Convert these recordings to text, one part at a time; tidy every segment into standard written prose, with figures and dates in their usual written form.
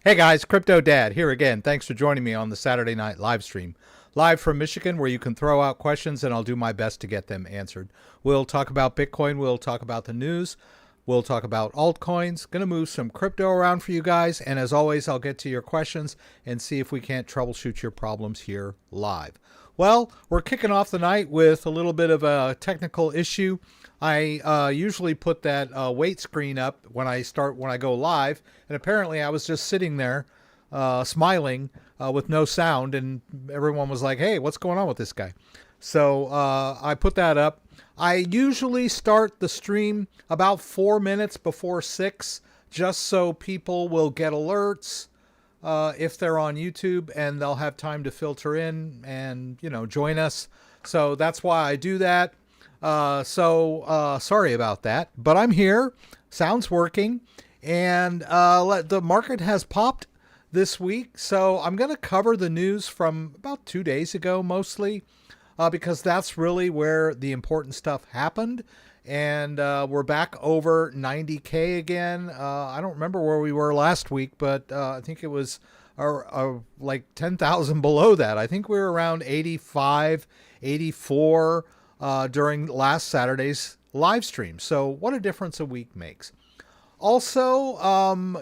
Hey guys, CryptoDad here again. Thanks for joining me on the Saturday night live stream. Live from Michigan, where you can throw out questions and I'll do my best to get them answered. We'll talk about Bitcoin, we'll talk about the news, we'll talk about altcoins. Gonna move some crypto around for you guys, and as always, I'll get to your questions and see if we can't troubleshoot your problems here live. Well, we're kicking off the night with a little bit of a technical issue. I usually put that wait screen up when I go live, and apparently I was just sitting there smiling with no sound, and everyone was like, hey, what's going on with this guy? So I put that up. I usually start the stream about 4 minutes before 6, just so people will get alerts if they're on YouTube, and they'll have time to filter in and, you know, join us. So that's why I do that. Sorry about that, but I'm here. Sound's working, and the market has popped this week. So I'm going to cover the news from about 2 days ago, mostly, because that's really where the important stuff happened. And we're back over 90K again. I don't remember where we were last week, but I think it was like 10,000 below that. I think we were around 85, 84 during last Saturday's live stream. So what a difference a week makes. Also,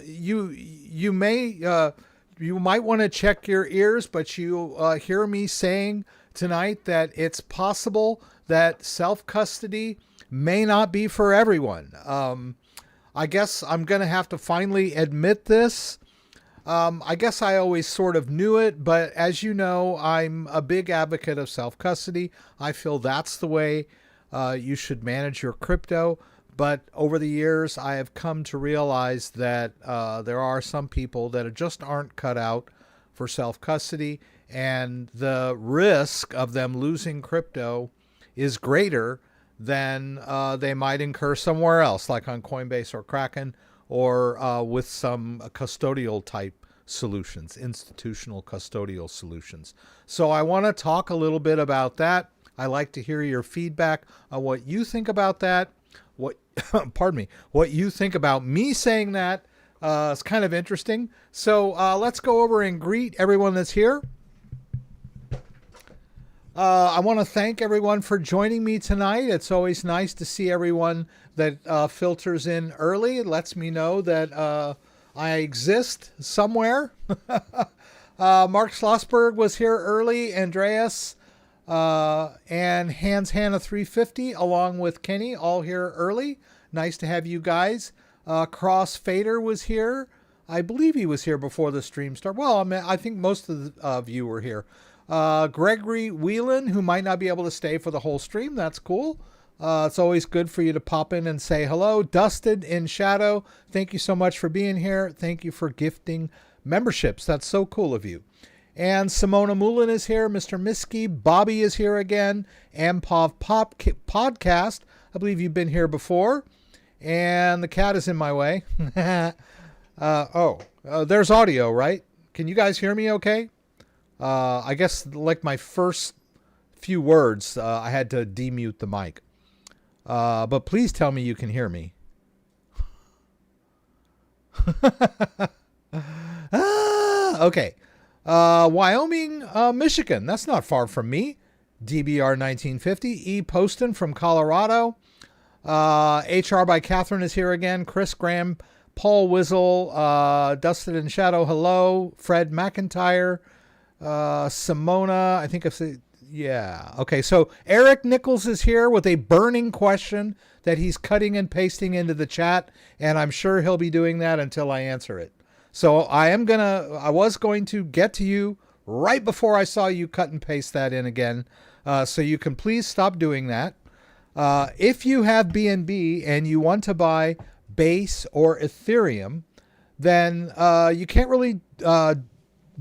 you might want to check your ears, but you hear me saying tonight that it's possible that self-custody may not be for everyone. I guess I'm going to have to finally admit this. I guess I always sort of knew it, but as you know, I'm a big advocate of self-custody. I feel that's the way you should manage your crypto. But over the years, I have come to realize that there are some people that just aren't cut out for self-custody, and the risk of them losing crypto is greater than they might incur somewhere else, like on Coinbase or Kraken, or with some custodial type solutions, institutional custodial solutions. So I want to talk a little bit about that. I like to hear your feedback on what you think about that. Pardon me, what you think about me saying that. It's kind of interesting. So let's go over and greet everyone that's here. I want to thank everyone for joining me tonight. It's always nice to see everyone that filters in early. It lets me know that I exist somewhere. Mark Schlossberg was here early. Andreas and Hans Hannah 350 along with Kenny all here early. Nice to have you guys. Cross Fader was here. I believe he was here before the stream started. Well, I think most of you were here. Gregory Whelan, who might not be able to stay for the whole stream. That's cool. It's always good for you to pop in and say hello. Dusted in Shadow, thank you so much for being here. Thank you for gifting memberships. That's so cool of you. And Simona Mullen is here. Mr. Miski. Bobby is here again. Ampov Podcast. I believe you've been here before. And the cat is in my way. There's audio, right? Can you guys hear me okay? I guess like my first few words, I had to demute the mic. But please tell me you can hear me. Okay. Wyoming, Michigan. That's not far from me. DBR 1950. E. Poston from Colorado. HR by Catherine is here again. Chris Graham. Paul Wizzle. Dusted in Shadow. Hello. Fred McIntyre. Simona, I think yeah. Okay, so Eric Nichols is here with a burning question that he's cutting and pasting into the chat, and I'm sure he'll be doing that until I answer it. So I was going to get to you right before I saw you cut and paste that in again. So you can please stop doing that. If you have BNB and you want to buy Base or Ethereum, then you can't really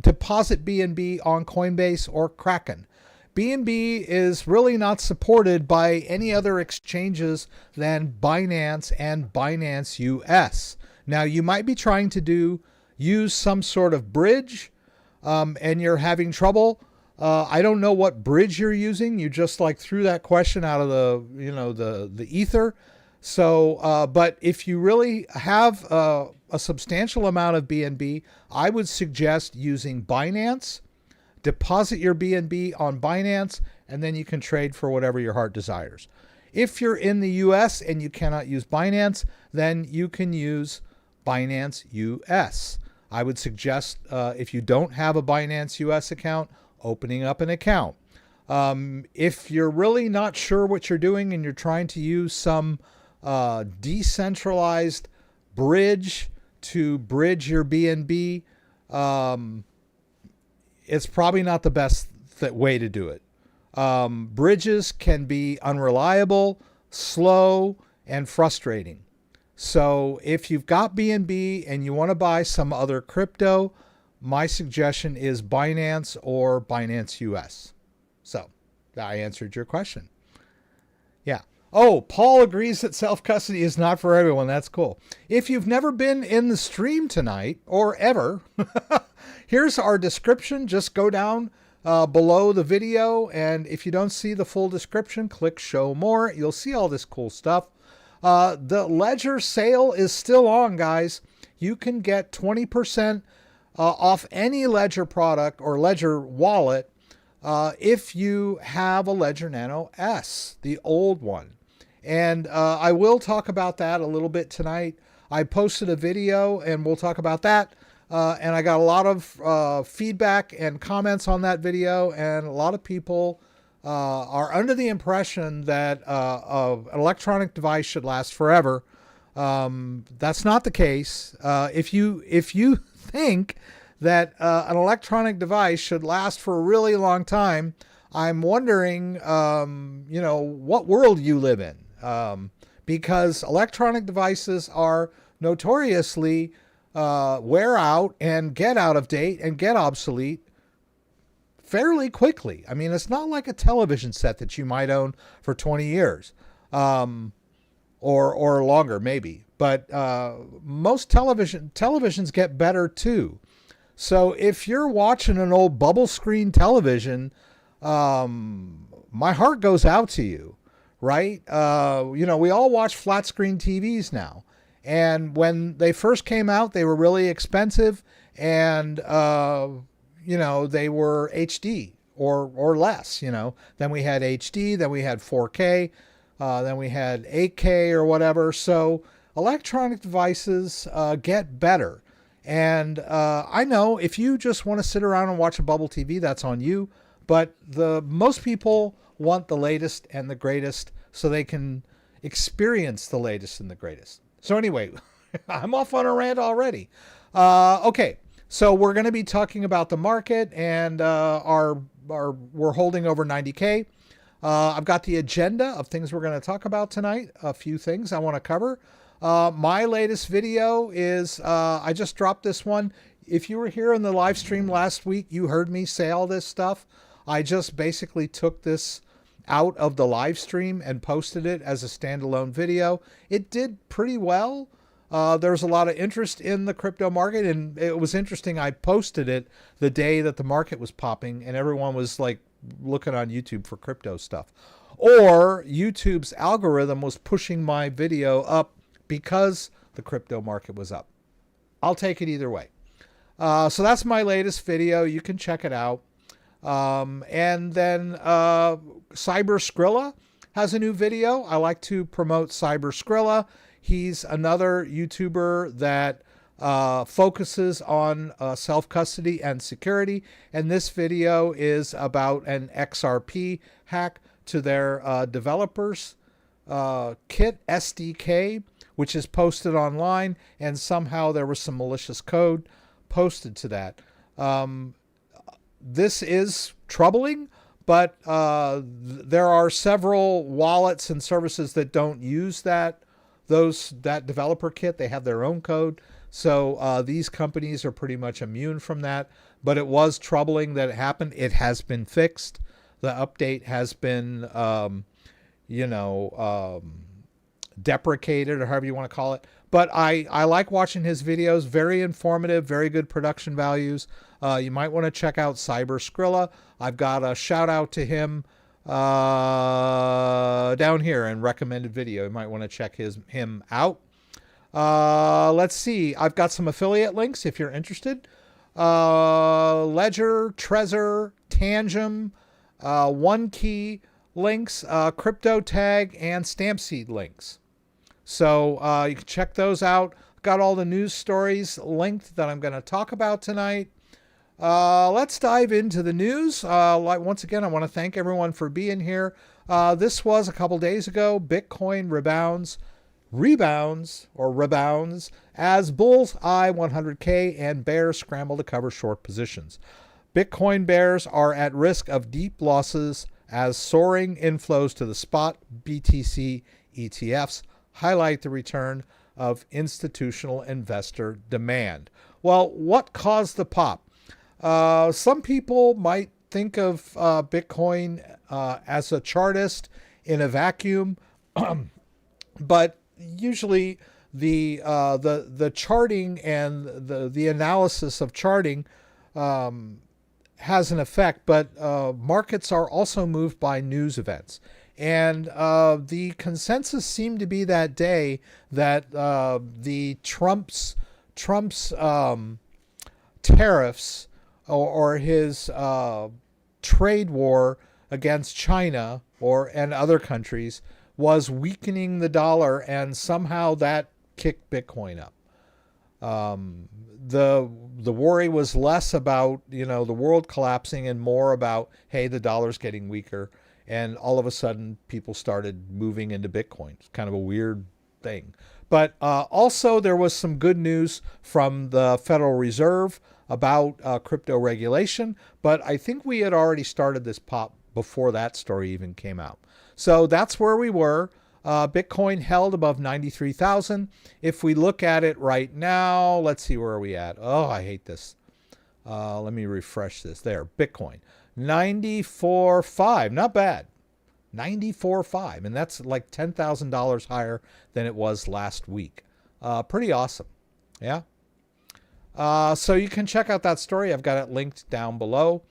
deposit BNB on Coinbase or Kraken. BNB is really not supported by any other exchanges than Binance and Binance US. Now, you might be trying to use some sort of bridge, and you're having trouble. I don't know what bridge you're using. You just like threw that question out of the ether. So, but if you really have a substantial amount of BNB, I would suggest using Binance. Deposit your BNB on Binance, and then you can trade for whatever your heart desires. If you're in the US and you cannot use Binance, then you can use Binance US. I would suggest, if you don't have a Binance US account, opening up an account. If you're really not sure what you're doing and you're trying to use some decentralized bridge to bridge your BNB, it's probably not the best way to do it. Bridges can be unreliable, slow, and frustrating. So if you've got BNB and you want to buy some other crypto, my suggestion is Binance or Binance US. So I answered your question. Yeah. Oh, Paul agrees that self-custody is not for everyone. That's cool. If you've never been in the stream tonight or ever, here's our description. Just go down below the video, and if you don't see the full description, click show more. You'll see all this cool stuff. The Ledger sale is still on, guys. You can get 20% off any Ledger product or Ledger wallet if you have a Ledger Nano S, the old one. And I will talk about that a little bit tonight. I posted a video, and we'll talk about that. And I got a lot of feedback and comments on that video, and a lot of people are under the impression that an electronic device should last forever. That's not the case. If you think that an electronic device should last for a really long time, I'm wondering, what world you live in, because electronic devices are notoriously wear out and get out of date and get obsolete fairly quickly. I mean, it's not like a television set that you might own for 20 years, or longer maybe. But most televisions get better too. So if you're watching an old bubble screen television, my heart goes out to you, right? We all watch flat screen TVs now. And when they first came out, they were really expensive, and they were HD or less. Then we had HD, then we had 4K, then we had 8K or whatever. So electronic devices get better. And I know if you just want to sit around and watch a bubble TV, that's on you. But most people want the latest and the greatest so they can experience the latest and the greatest. So anyway, I'm off on a rant already. Okay, so we're going to be talking about the market, and we're holding over 90K. I've got the agenda of things we're going to talk about tonight. A few things I want to cover. My latest video is, I just dropped this one. If you were here in the live stream last week, you heard me say all this stuff. I just basically took this out of the live stream and posted it as a standalone video. It did pretty well. There was a lot of interest in the crypto market, and it was interesting. I posted it the day that the market was popping, and everyone was like looking on YouTube for crypto stuff. Or YouTube's algorithm was pushing my video up because the crypto market was up. I'll take it either way. So that's my latest video. You can check it out. And then Scrilla has a new video. I like to promote Scrilla. He's another YouTuber that focuses on self-custody and security. And this video is about an XRP hack to their developers kit SDK, which is posted online, and somehow there was some malicious code posted to that. This is troubling, but there are several wallets and services that don't use that developer kit. They have their own code. So these companies are pretty much immune from that. But it was troubling that it happened. It has been fixed. The update has been, deprecated, or however you want to call it. But I like watching his videos. Very informative, very good production values. You might want to check out Scrilla. I've got a shout out to him down here in recommended video. You might want to check him out. Let's see. I've got some affiliate links if you're interested. Ledger, Trezor, Tangem, One Key links, CryptoTag, and Stampseed links. So you can check those out. Got all the news stories linked that I'm going to talk about tonight. Let's dive into the news. Once again, I want to thank everyone for being here. This was a couple days ago. Bitcoin rebounds as bulls eye 100K and bears scramble to cover short positions. Bitcoin bears are at risk of deep losses as soaring inflows to the spot BTC ETFs highlight the return of institutional investor demand. Well, what caused the pop? Some people might think of Bitcoin as a chartist in a vacuum, but usually the charting and the analysis of charting has an effect, but markets are also moved by news events. And the consensus seemed to be that day that the Trump's tariffs or his trade war against China and other countries was weakening the dollar, and somehow that kicked Bitcoin up. The worry was less about the world collapsing and more about, hey, the dollar's getting weaker, and all of a sudden people started moving into Bitcoin. It's kind of a weird thing. But also there was some good news from the Federal Reserve about crypto regulation, but I think we had already started this pop before that story even came out. So that's where we were. Bitcoin held above 93,000. If we look at it right now, let's see, where are we at? Oh, I hate this. Let me refresh this. There, Bitcoin, 94.5, not bad. 94.5, and that's like $10,000 higher than it was last week. Pretty awesome. Yeah. So you can check out that story. I've got it linked down below.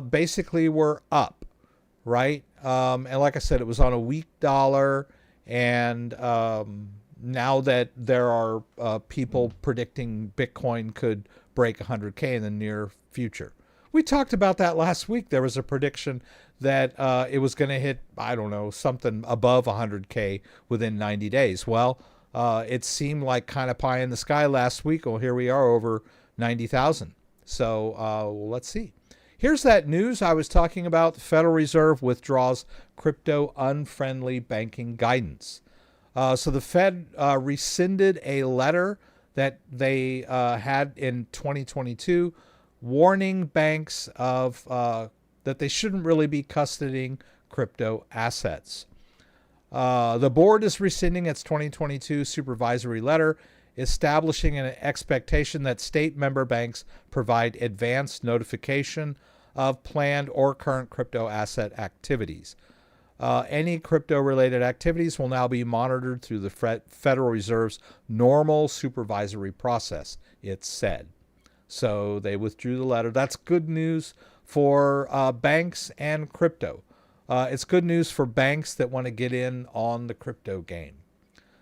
Basically, we're up, right? And like I said, it was on a weak dollar, and now that there are people predicting Bitcoin could break 100K in the near future. We talked about that last week. There was a prediction that it was going to hit, I don't know, something above 100K within 90 days. Well, it seemed like kind of pie in the sky last week. Well, here we are over 90,000. So let's see. Here's that news I was talking about. The Federal Reserve withdraws crypto-unfriendly banking guidance. So the Fed rescinded a letter that they had in 2022 warning banks of that they shouldn't really be custodying crypto assets. The board is rescinding its 2022 supervisory letter, establishing an expectation that state member banks provide advanced notification of planned or current crypto asset activities. Any crypto-related activities will now be monitored through the Federal Reserve's normal supervisory process, it said. So they withdrew the letter. That's good news for banks and crypto. It's good news for banks that want to get in on the crypto game.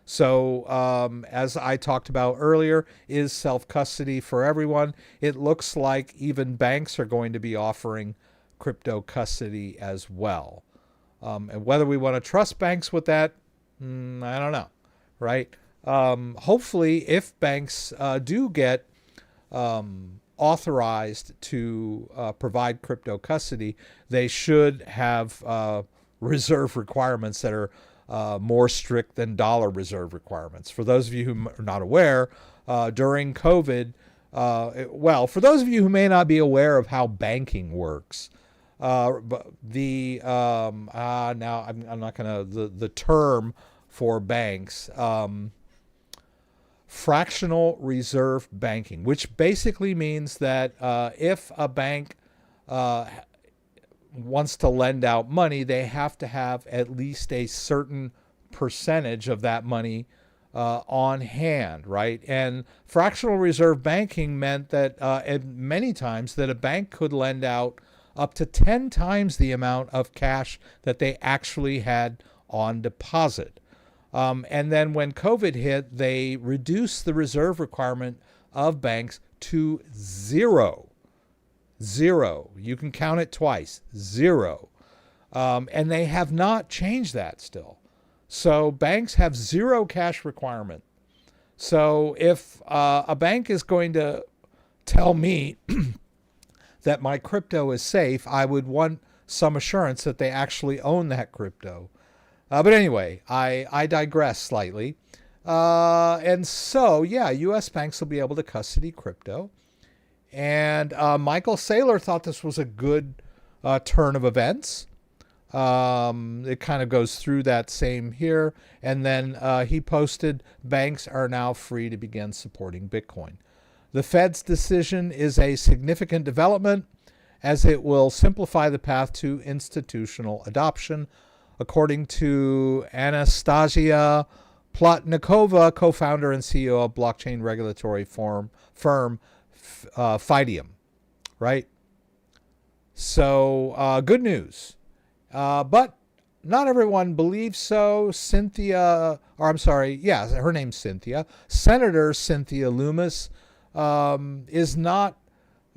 So as I talked about earlier, is self-custody for everyone? It looks like even banks are going to be offering crypto custody as well. And whether we want to trust banks with that, I don't know, right? Hopefully, if banks do get authorized to provide crypto custody, they should have reserve requirements that are more strict than dollar reserve requirements. For those of you who are not aware, during COVID, well, for those of you who may not be aware of how banking works, now I'm not going to, the term for banks, fractional reserve banking, which basically means that if a bank wants to lend out money, they have to have at least a certain percentage of that money on hand, right? And fractional reserve banking meant that many times that a bank could lend out up to 10 times the amount of cash that they actually had on deposit. And then when COVID hit, they reduced the reserve requirement of banks to zero. Zero. You can count it twice. Zero. And they have not changed that still. So banks have zero cash requirement. So if a bank is going to tell me that my crypto is safe, I would want some assurance that they actually own that crypto. But anyway, I digress slightly. And so, yeah, U.S. banks will be able to custody crypto. And Michael Saylor thought this was a good turn of events. It kind of goes through that same here. And then he posted, banks are now free to begin supporting Bitcoin. The Fed's decision is a significant development as it will simplify the path to institutional adoption, according to Anastasia Plotnikova, co-founder and CEO of blockchain regulatory firm Fidium, right? So good news. But not everyone believes so. Her name's Cynthia. Senator Cynthia Loomis is not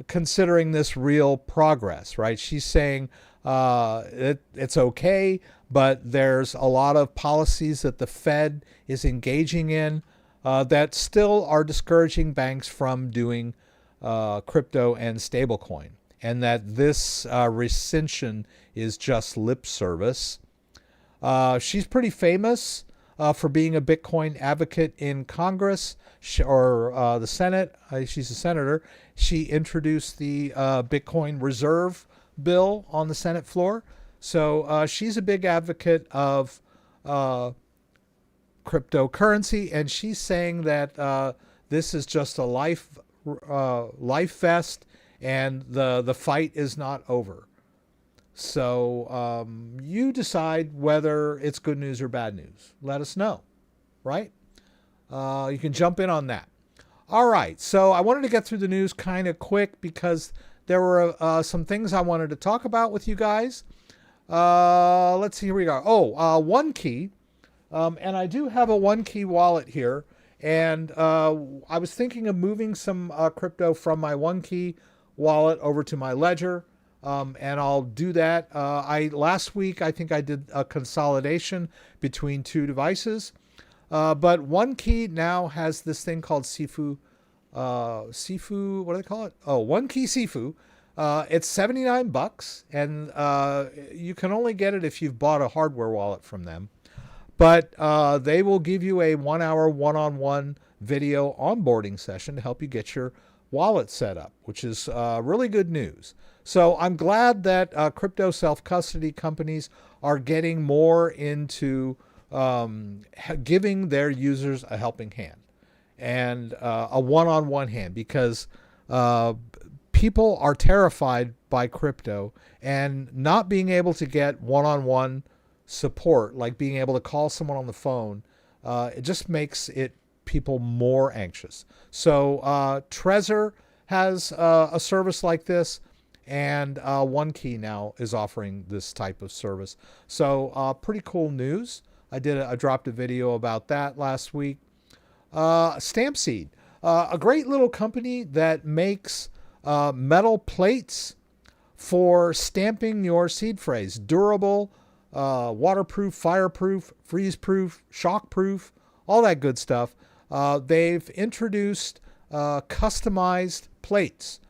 considering this real progress, right? She's saying it's okay, but there's a lot of policies that the Fed is engaging in that still are discouraging banks from doing crypto and stablecoin, and that this rescission is just lip service. She's pretty famous for being a Bitcoin advocate in Congress or the Senate. She's a senator. She introduced the Bitcoin Reserve bill on the Senate floor. So she's a big advocate of cryptocurrency, and she's saying that this is just a life vest, and the fight is not over. So you decide whether it's good news or bad news. Let us know, right? You can jump in on that. All right, so I wanted to get through the news kind of quick because there were some things I wanted to talk about with you guys. Let's see, here we go. One Key. And I do have a One Key wallet here. And I was thinking of moving some crypto from my One Key wallet over to my Ledger. And I'll do that. Last week, I think I did a consolidation between two devices. But One Key now has this thing called Sifu. Sifu, what do they call it? Oh, One Key Sifu. It's $79, and you can only get it if you've bought a hardware wallet from them. But they will give you a 1-hour one-on-one video onboarding session to help you get your wallet set up, which is really good news. So I'm glad that crypto self-custody companies are getting more into giving their users a helping hand and a one-on-one hand, because people are terrified by crypto, and not being able to get one-on-one support, like being able to call someone on the phone, it just makes people more anxious. So Trezor has a service like this, and One Key now is offering this type of service. So pretty cool news. I dropped a video about that last week. Stampseed, a great little company that makes metal plates for stamping your seed phrase. Durable, waterproof, fireproof, freeze-proof, shock-proof, all that good stuff. They've introduced customized plates.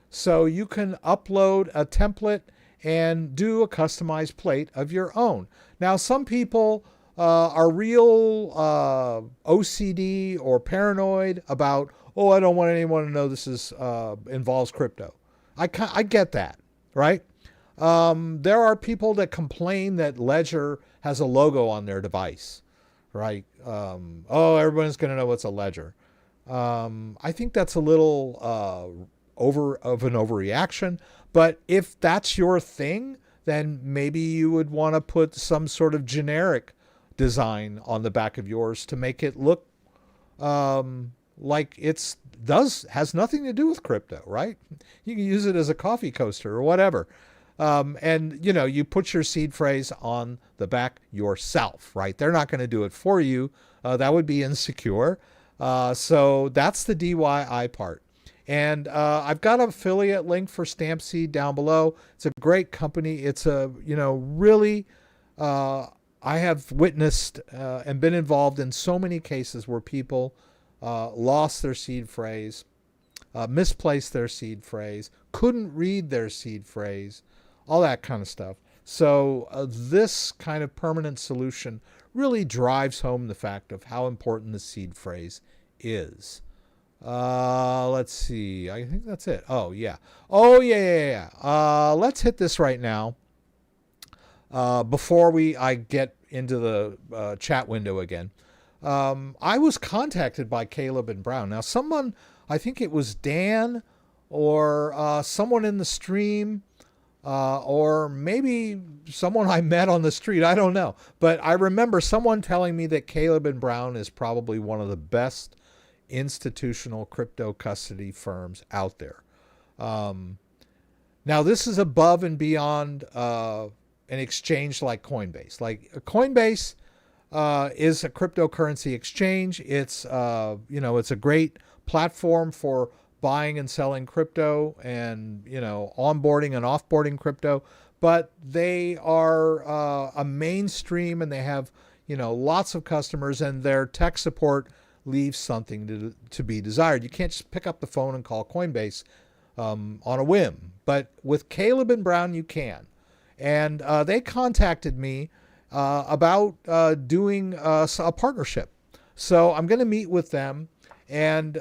So you can upload a template and do a customized plate of your own. Now, some people are real OCD or paranoid about, I don't want anyone to know this involves crypto. I get that, right? There are people that complain that Ledger has a logo on their device, right? Everyone's going to know what's a Ledger. I think that's a little of an overreaction. But if that's your thing, then maybe you would want to put some sort of generic design on the back of yours to make it look like has nothing to do with crypto, right? You can use it as a coffee coaster or whatever. And, you know, you put your seed phrase on the back yourself, right? They're not going to do it for you. That would be insecure. So that's the DIY part. And I've got an affiliate link for Stampseed down below. It's a great company. It's a, you know, really, I have witnessed and been involved in so many cases where people lost their seed phrase, misplaced their seed phrase, couldn't read their seed phrase, all that kind of stuff. So this kind of permanent solution really drives home the fact of how important the seed phrase is. Let's see. I think that's it. Oh, yeah. Oh, yeah. Let's hit this right now before I get into the chat window again. I was contacted by Caleb and Brown. Now, someone, I think it was Dan or someone in the stream, or maybe someone I met on the street. I don't know. But I remember someone telling me that Caleb and Brown is probably one of the best institutional crypto custody firms out there. Now, this is above and beyond an exchange like Coinbase. Like Coinbase is a cryptocurrency exchange. It's you know, it's a great platform for buying and selling crypto and, you know, onboarding and offboarding crypto. But they are a mainstream, and they have, you know, lots of customers, and their tech support leaves something to be desired. You can't just pick up the phone and call Coinbase on a whim. But with Caleb and Brown, you can. And they contacted me about doing a partnership. So I'm going to meet with them. And,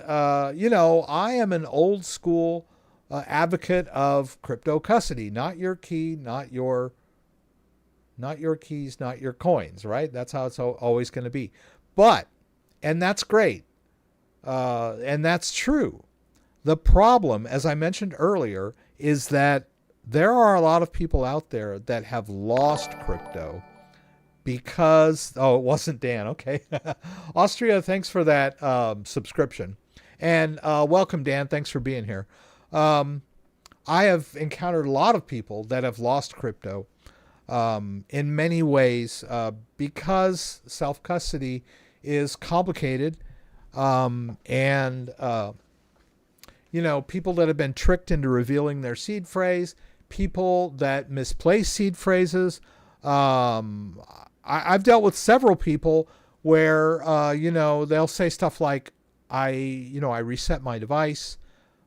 you know, I am an old school advocate of crypto custody, not your key, not your keys, not your coins, right? That's how it's always going to be. But, and that's great. And that's true. The problem, as I mentioned earlier, is that there are a lot of people out there that have lost crypto because, oh, it wasn't Dan. Okay. Austria, thanks for that subscription. And welcome, Dan. Thanks for being here. I have encountered a lot of people that have lost crypto in many ways because self-custody is complicated. And, you know, people that have been tricked into revealing their seed phrase, people that misplace seed phrases. I've dealt with several people where, you know, they'll say stuff like, I reset my device.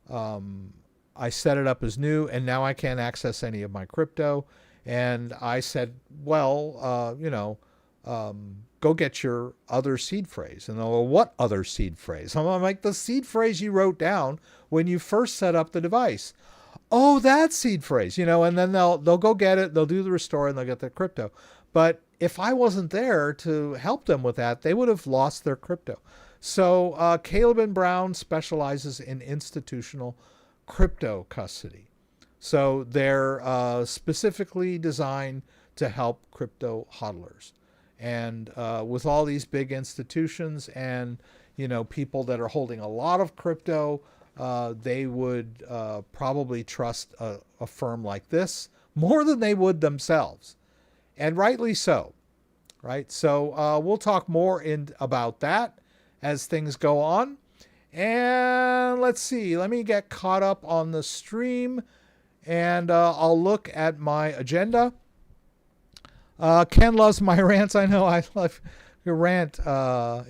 I set it up as new, and now I can't access any of my crypto. And I said, well, you know, go get your other seed phrase. And they'll go, what other seed phrase? I'm like, the seed phrase you wrote down when you first set up the device. Oh, that seed phrase, you know, and then they'll go get it. They'll do the restore and they'll get their crypto. But if I wasn't there to help them with that, they would have lost their crypto. So Caleb and Brown specializes in institutional crypto custody. So they're specifically designed to help crypto hodlers. And with all these big institutions and, you know, people that are holding a lot of crypto, they would probably trust a firm like this more than they would themselves. And rightly so, right? So we'll talk more about that as things go on. And let's see, let me get caught up on the stream, and I'll look at my agenda. Ken loves my rants. I know I love your rant.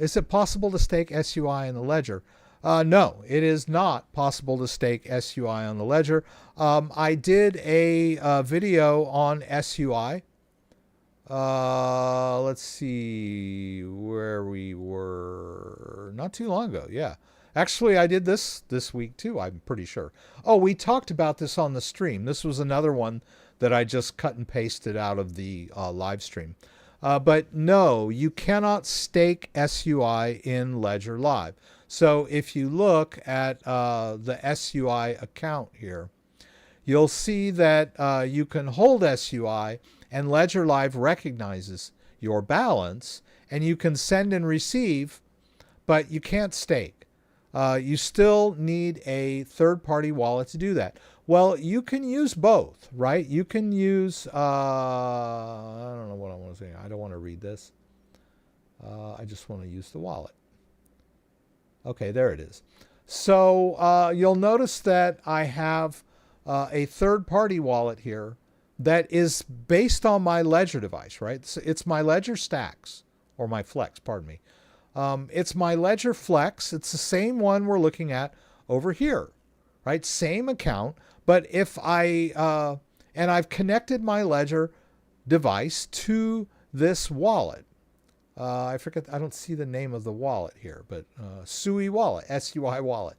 Is it possible to stake SUI in the ledger? No, it is not possible to stake SUI on the ledger. I did a video on SUI. Let's see where we were not too long ago. Yeah. Actually, I did this week too, I'm pretty sure. Oh, we talked about this on the stream. This was another one that I just cut and pasted out of the live stream. But no, you cannot stake SUI in Ledger Live. So if you look at the SUI account here, you'll see that you can hold SUI, and Ledger Live recognizes your balance, and you can send and receive, but you can't stake. You still need a third-party wallet to do that. Well, you can use both, right? You can use, I don't know what I want to say. I don't want to read this. I just want to use the wallet. Okay, there it is. So you'll notice that I have a third-party wallet here that is based on my Ledger device, right? It's my Ledger STAX, or my Flex, pardon me. It's my Ledger Flex. It's the same one we're looking at over here, right? Same account, but if I, and I've connected my Ledger device to this wallet. I forget, I don't see the name of the wallet here, but SUI wallet, SUI wallet.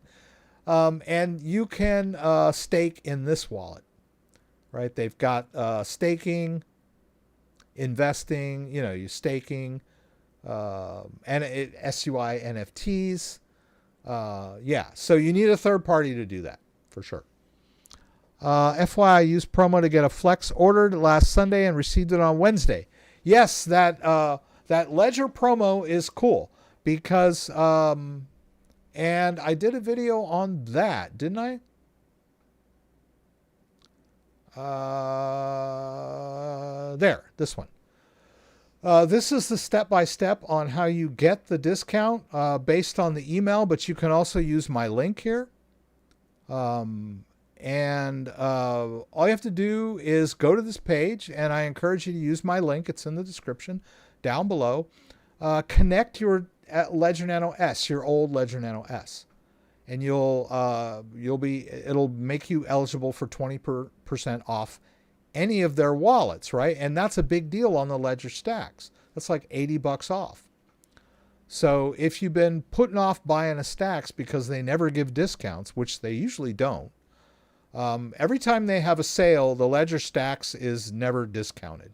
And you can stake in this wallet, right? They've got staking, investing, you staking, and SUI NFTs. Yeah, so you need a third party to do that for sure. FYI, I used promo to get a Flex ordered last Sunday and received it on Wednesday. Yes, that Ledger promo is cool because, and I did a video on that, didn't I? There, this one. This is the step-by-step on how you get the discount based on the email, but you can also use my link here. All you have to do is go to this page, and I encourage you to use my link. It's in the description down below. Connect your Ledger Nano S, your old Ledger Nano S, and it'll make you eligible for 20% off any of their wallets, right? And that's a big deal on the Ledger STAX. That's like $80 off. So if you've been putting off buying a STAX because they never give discounts, which they usually don't, every time they have a sale, the Ledger STAX is never discounted.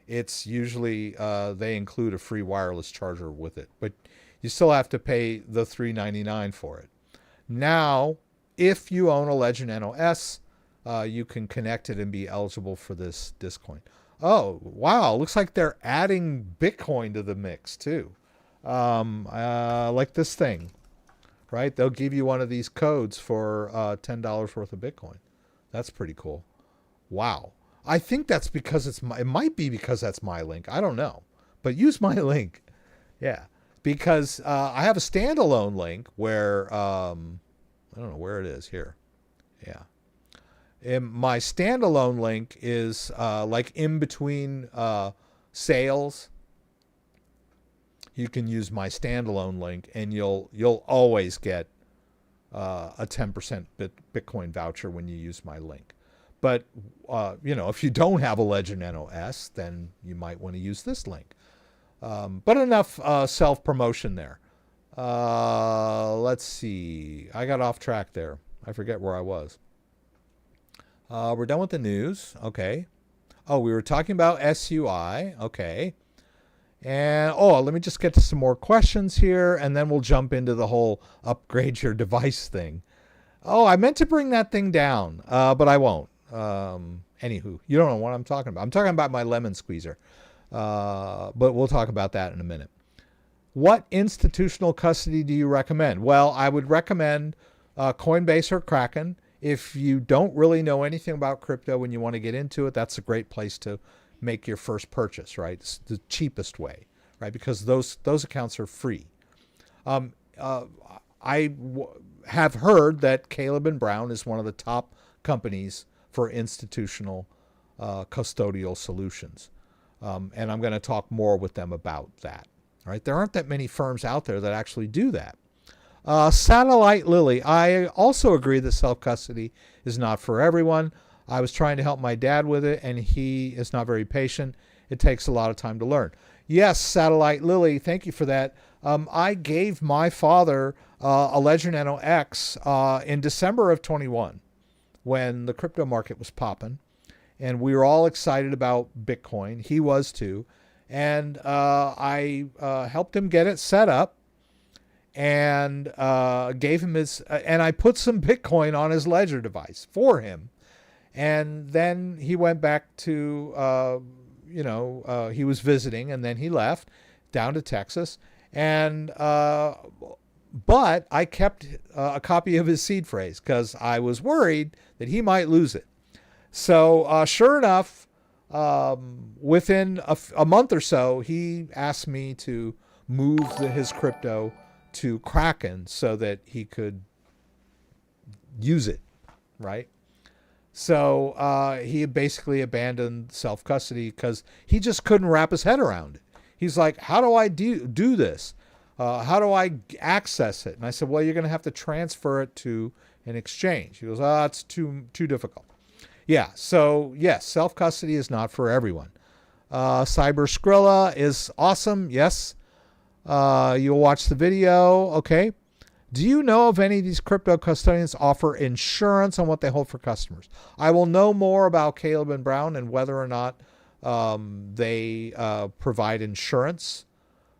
It's usually they include a free wireless charger with it, but you still have to pay the $3.99 for it. Now, if you own a Ledger Nano S, you can connect it and be eligible for this Discoin. Oh, wow. Looks like they're adding Bitcoin to the mix too. Like this thing, right? They'll give you one of these codes for $10 worth of Bitcoin. That's pretty cool. Wow. I think that's because it might be because that's my link. I don't know, but use my link. Yeah. Because I have a standalone link where, I don't know where it is here. Yeah. And my standalone link is like in between sales. You can use my standalone link and you'll always get a 10% Bitcoin voucher when you use my link. But, if you don't have a Ledger Nano S, then you might want to use this link. But enough self-promotion there. Let's see. I got off track there. I forget where I was. We're done with the news. Okay. Oh, we were talking about SUI. Okay. And, let me just get to some more questions here, and then we'll jump into the whole upgrade your device thing. Oh, I meant to bring that thing down, but I won't. Anywho, you don't know what I'm talking about. I'm talking about my lemon squeezer. But we'll talk about that in a minute. What institutional custody do you recommend? Well, I would recommend Coinbase or Kraken. If you don't really know anything about crypto and you want to get into it, that's a great place to make your first purchase, right? It's the cheapest way, right? Because those accounts are free. I have heard that Caleb and Brown is one of the top companies for institutional custodial solutions. And I'm going to talk more with them about that. All right, there aren't that many firms out there that actually do that. Satellite Lily, I also agree that self-custody is not for everyone. I was trying to help my dad with it, and he is not very patient. It takes a lot of time to learn. Yes, Satellite Lily, thank you for that. I gave my father a Ledger Nano X in December of 21 when the crypto market was popping. And we were all excited about Bitcoin. He was too. And I helped him get it set up and gave him his, and I put some Bitcoin on his Ledger device for him. And then he went back to, he was visiting, and then he left down to Texas. And, but I kept a copy of his seed phrase because I was worried that he might lose it. So sure enough, within a month or so, he asked me to move his crypto to Kraken so that he could use it, right? So he basically abandoned self-custody because he just couldn't wrap his head around it. He's like, how do I do this? How do I access it? And I said, well, you're going to have to transfer it to an exchange. He goes, oh, it's too difficult. Yeah, so yes, self-custody is not for everyone. Cyber Scrilla is awesome. Yes. You'll watch the video. Okay. Do you know if any of these crypto custodians offer insurance on what they hold for customers? I will know more about Caleb and Brown and whether or not they provide insurance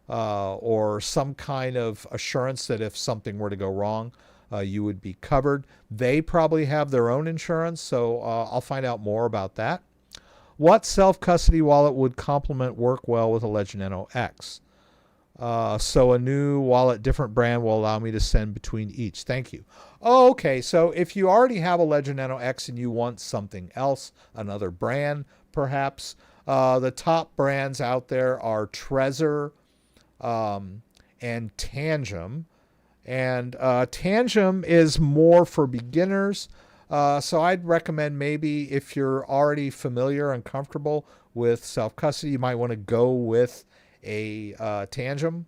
or some kind of assurance that if something were to go wrong, you would be covered. They probably have their own insurance, so I'll find out more about that. What self-custody wallet would complement work well with a Ledger Nano X? So a new wallet, different brand, will allow me to send between each. Thank you. Oh, okay, so if you already have a Ledger Nano X and you want something else, another brand perhaps, the top brands out there are Trezor and Tangem. And Tangem is more for beginners. So I'd recommend maybe if you're already familiar and comfortable with self-custody, you might want to go with a Trezor,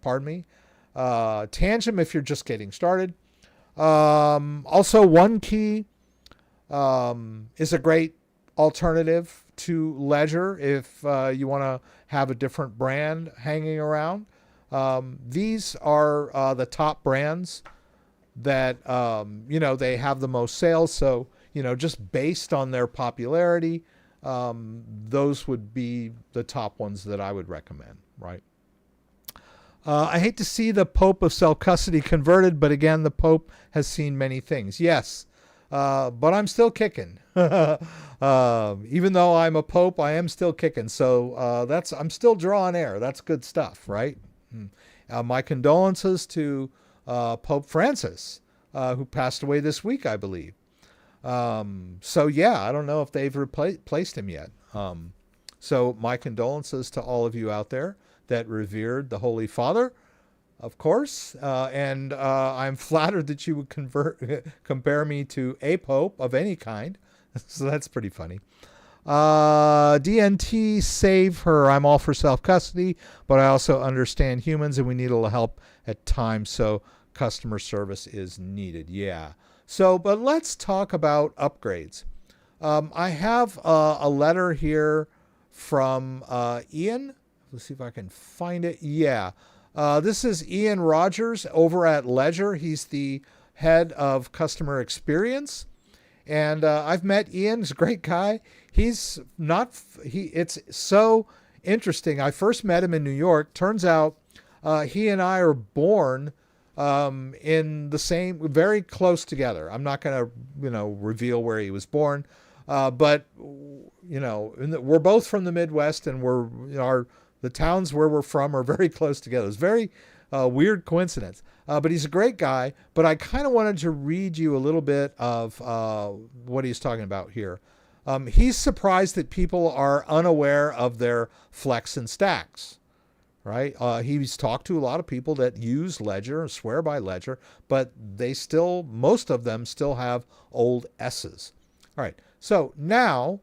pardon me. Tangem if you're just getting started. Also, OneKey is a great alternative to Ledger if you want to have a different brand hanging around. These are the top brands that, they have the most sales. So, just based on their popularity, those would be the top ones that I would recommend, right? I hate to see the Pope of self-custody converted, but again, the Pope has seen many things. Yes, but I'm still kicking. Even though I'm a Pope, I am still kicking. So I'm still drawing air. That's good stuff, right? My condolences to Pope Francis, who passed away this week, I believe. So yeah, I don't know if they've replaced him yet. So my condolences to all of you out there that revered the Holy Father, of course. And I'm flattered that you would compare me to a pope of any kind. So that's pretty funny. DNT, save her. I'm all for self-custody, but I also understand humans and we need a little help at times. So customer service is needed. Yeah. So, but let's talk about upgrades. I have a letter here from Ian. Let's see if I can find it. Yeah. This is Ian Rodgers over at Ledger. He's the head of customer experience. And I've met Ian. He's a great guy. It's so interesting. I first met him in New York. Turns out he and I are born in the same, very close together. I'm not going to, reveal where he was born. But, we're both from the Midwest, and the towns where we're from are very close together. It's very weird coincidence. But he's a great guy. But I kind of wanted to read you a little bit of what he's talking about here. He's surprised that people are unaware of their flex and stacks, right? He's talked to a lot of people that use Ledger and swear by Ledger, but most of them still have old S's. All right. So now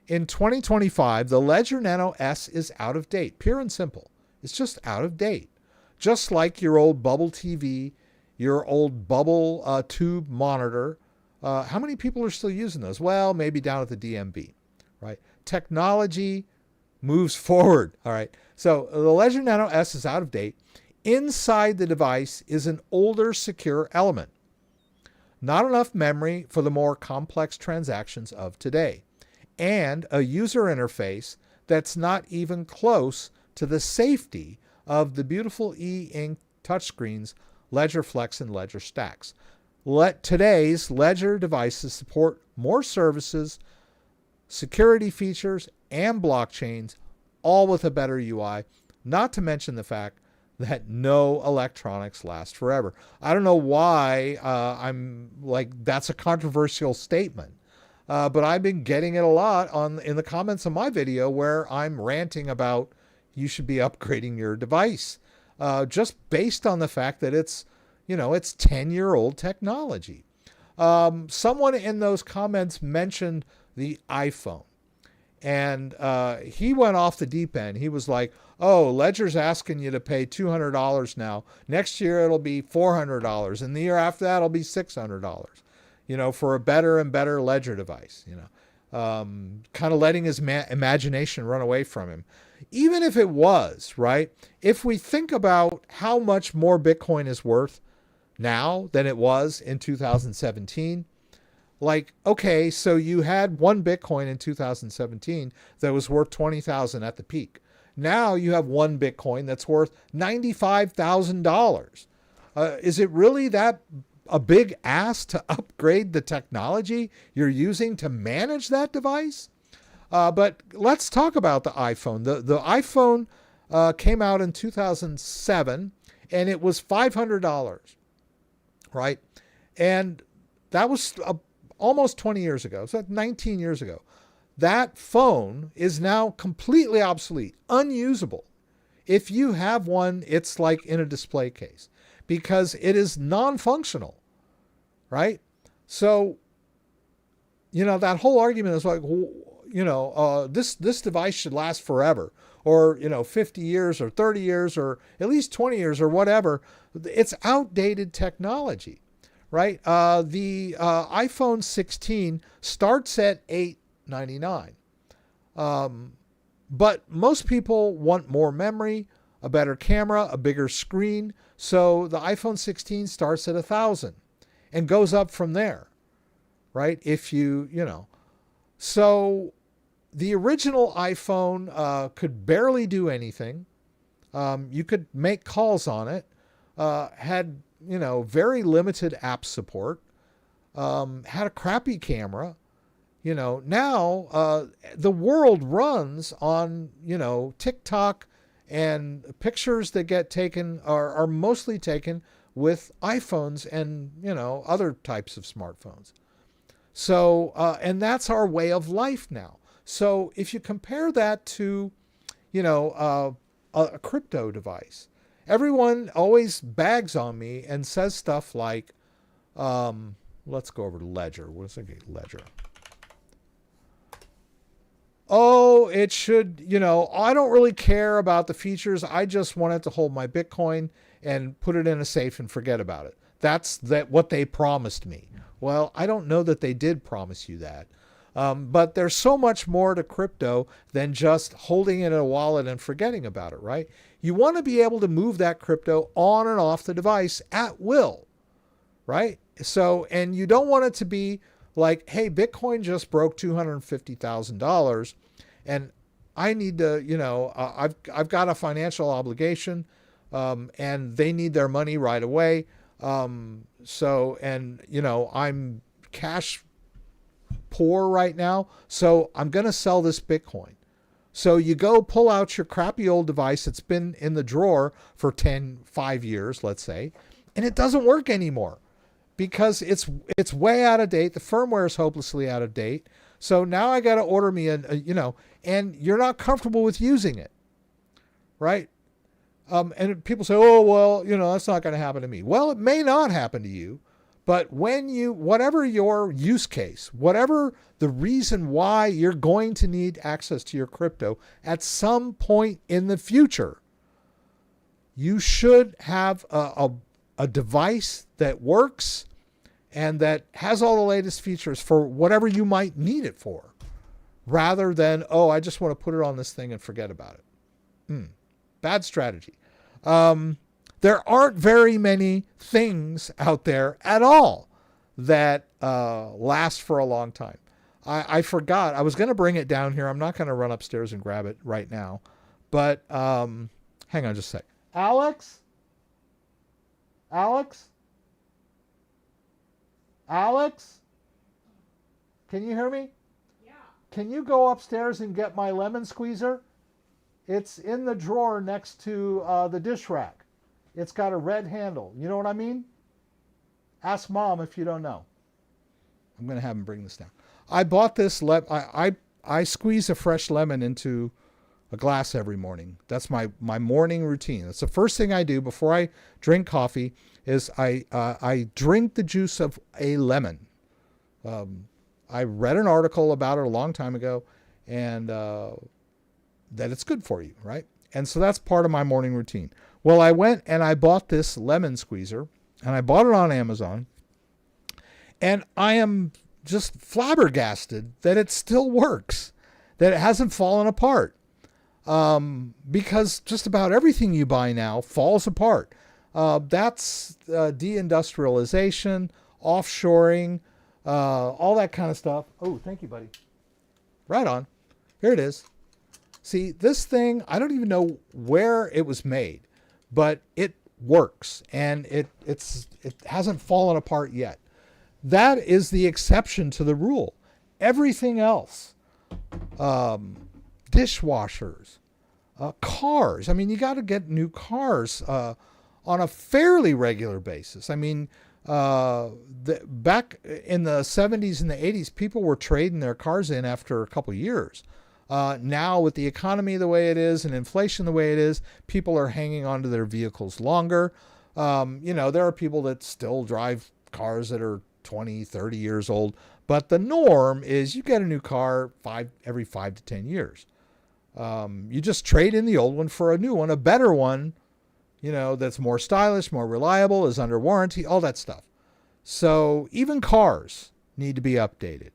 in 2025, the Ledger Nano S is out of date, pure and simple. It's just out of date. Just like your old bubble TV, your old bubble tube monitor. How many people are still using those? Well, maybe down at the DMV, right? Technology moves forward, all right? So the Ledger Nano S is out of date. Inside the device is an older secure element. Not enough memory for the more complex transactions of today. And a user interface that's not even close to the safety of the beautiful e-ink touchscreens, Ledger Flex and Ledger STAX. Today's Ledger devices support more services, security features, and blockchains, all with a better UI, not to mention the fact that no electronics last forever. I don't know why I'm like, that's a controversial statement. But I've been getting it a lot in the comments of my video where I'm ranting about you should be upgrading your device just based on the fact that it's 10-year-old technology. Someone in those comments mentioned the iPhone. And he went off the deep end. He was like, oh, Ledger's asking you to pay $200 now. Next year it'll be $400. And the year after that it'll be $600, for a better and better Ledger device, kind of letting his imagination run away from him. Even if it was, right? If we think about how much more Bitcoin is worth now than it was in 2017, like, okay, so you had one Bitcoin in 2017 that was worth 20,000 at the peak. Now you have one Bitcoin that's worth $95,000. Is it really that a big ask to upgrade the technology you're using to manage that device? But let's talk about the iPhone. The iPhone came out in 2007 and it was $500, right? And that was almost 20 years ago, so 19 years ago. That phone is now completely obsolete, unusable. If you have one, it's like in a display case because it is non-functional, right? So, that whole argument is like, this device should last forever, or 50 years or 30 years or at least 20 years or whatever. It's outdated technology. Right? The iPhone 16 starts at $899. But most people want more memory, a better camera, a bigger screen. So the iPhone 16 starts at $1,000 and goes up from there. Right? So the original iPhone could barely do anything. You could make calls on it. Had very limited app support, had a crappy camera. Now the world runs on, TikTok, and pictures that get taken are mostly taken with iPhones and, other types of smartphones. So, and that's our way of life now. So if you compare that to, a crypto device, everyone always bags on me and says stuff like, let's go over to Ledger. What is it? Ledger. Oh, it should, I don't really care about the features. I just wanted to hold my Bitcoin and put it in a safe and forget about it. That's what they promised me. Well, I don't know that they did promise you that. But there's so much more to crypto than just holding it in a wallet and forgetting about it, right? You want to be able to move that crypto on and off the device at will, right? So, and you don't want it to be like, hey, Bitcoin just broke $250,000 and I need to, I've got a financial obligation and they need their money right away. I'm cash poor right now, so I'm going to sell this Bitcoin. So you go pull out your crappy old device that's been in the drawer for 5 years, let's say, and it doesn't work anymore because it's way out of date. The firmware is hopelessly out of date. So now I got to order me and you're not comfortable with using it, right? And people say, oh, well, that's not going to happen to me. Well, it may not happen to you. But whatever your use case, whatever the reason why you're going to need access to your crypto at some point in the future, you should have a device that works and that has all the latest features for whatever you might need it for, rather than, oh, I just want to put it on this thing and forget about it. Bad strategy. There aren't very many things out there at all that last for a long time. I forgot. I was going to bring it down here. I'm not going to run upstairs and grab it right now. But hang on just a sec. Alex? Alex? Alex? Can you hear me? Yeah. Can you go upstairs and get my lemon squeezer? It's in the drawer next to the dish rack. It's got a red handle. You know what I mean? Ask Mom if you don't know. I'm going to have him bring this down. I bought this. I squeeze a fresh lemon into a glass every morning. That's my morning routine. That's the first thing I do before I drink coffee. Is I drink the juice of a lemon. I read an article about it a long time ago, and that it's good for you, right? And so that's part of my morning routine. Well, I went and I bought this lemon squeezer, and I bought it on Amazon, and I am just flabbergasted that it still works, that it hasn't fallen apart, because just about everything you buy now falls apart. That's deindustrialization, offshoring, all that kind of stuff. Oh, thank you, buddy. Right on. Here it is. See, this thing, I don't even know where it was made, but it works, and it hasn't fallen apart yet. That is the exception to the rule. Everything else, dishwashers, cars. I mean, you got to get new cars on a fairly regular basis. I mean, back in the 70s and the 80s, people were trading their cars in after a couple of years. Now, with the economy the way it is and inflation the way it is, people are hanging on to their vehicles longer. There are people that still drive cars that are 20, 30 years old, but the norm is you get a new car every 5 to 10 years. You just trade in the old one for a new one, a better one, that's more stylish, more reliable, is under warranty, all that stuff. So even cars need to be updated.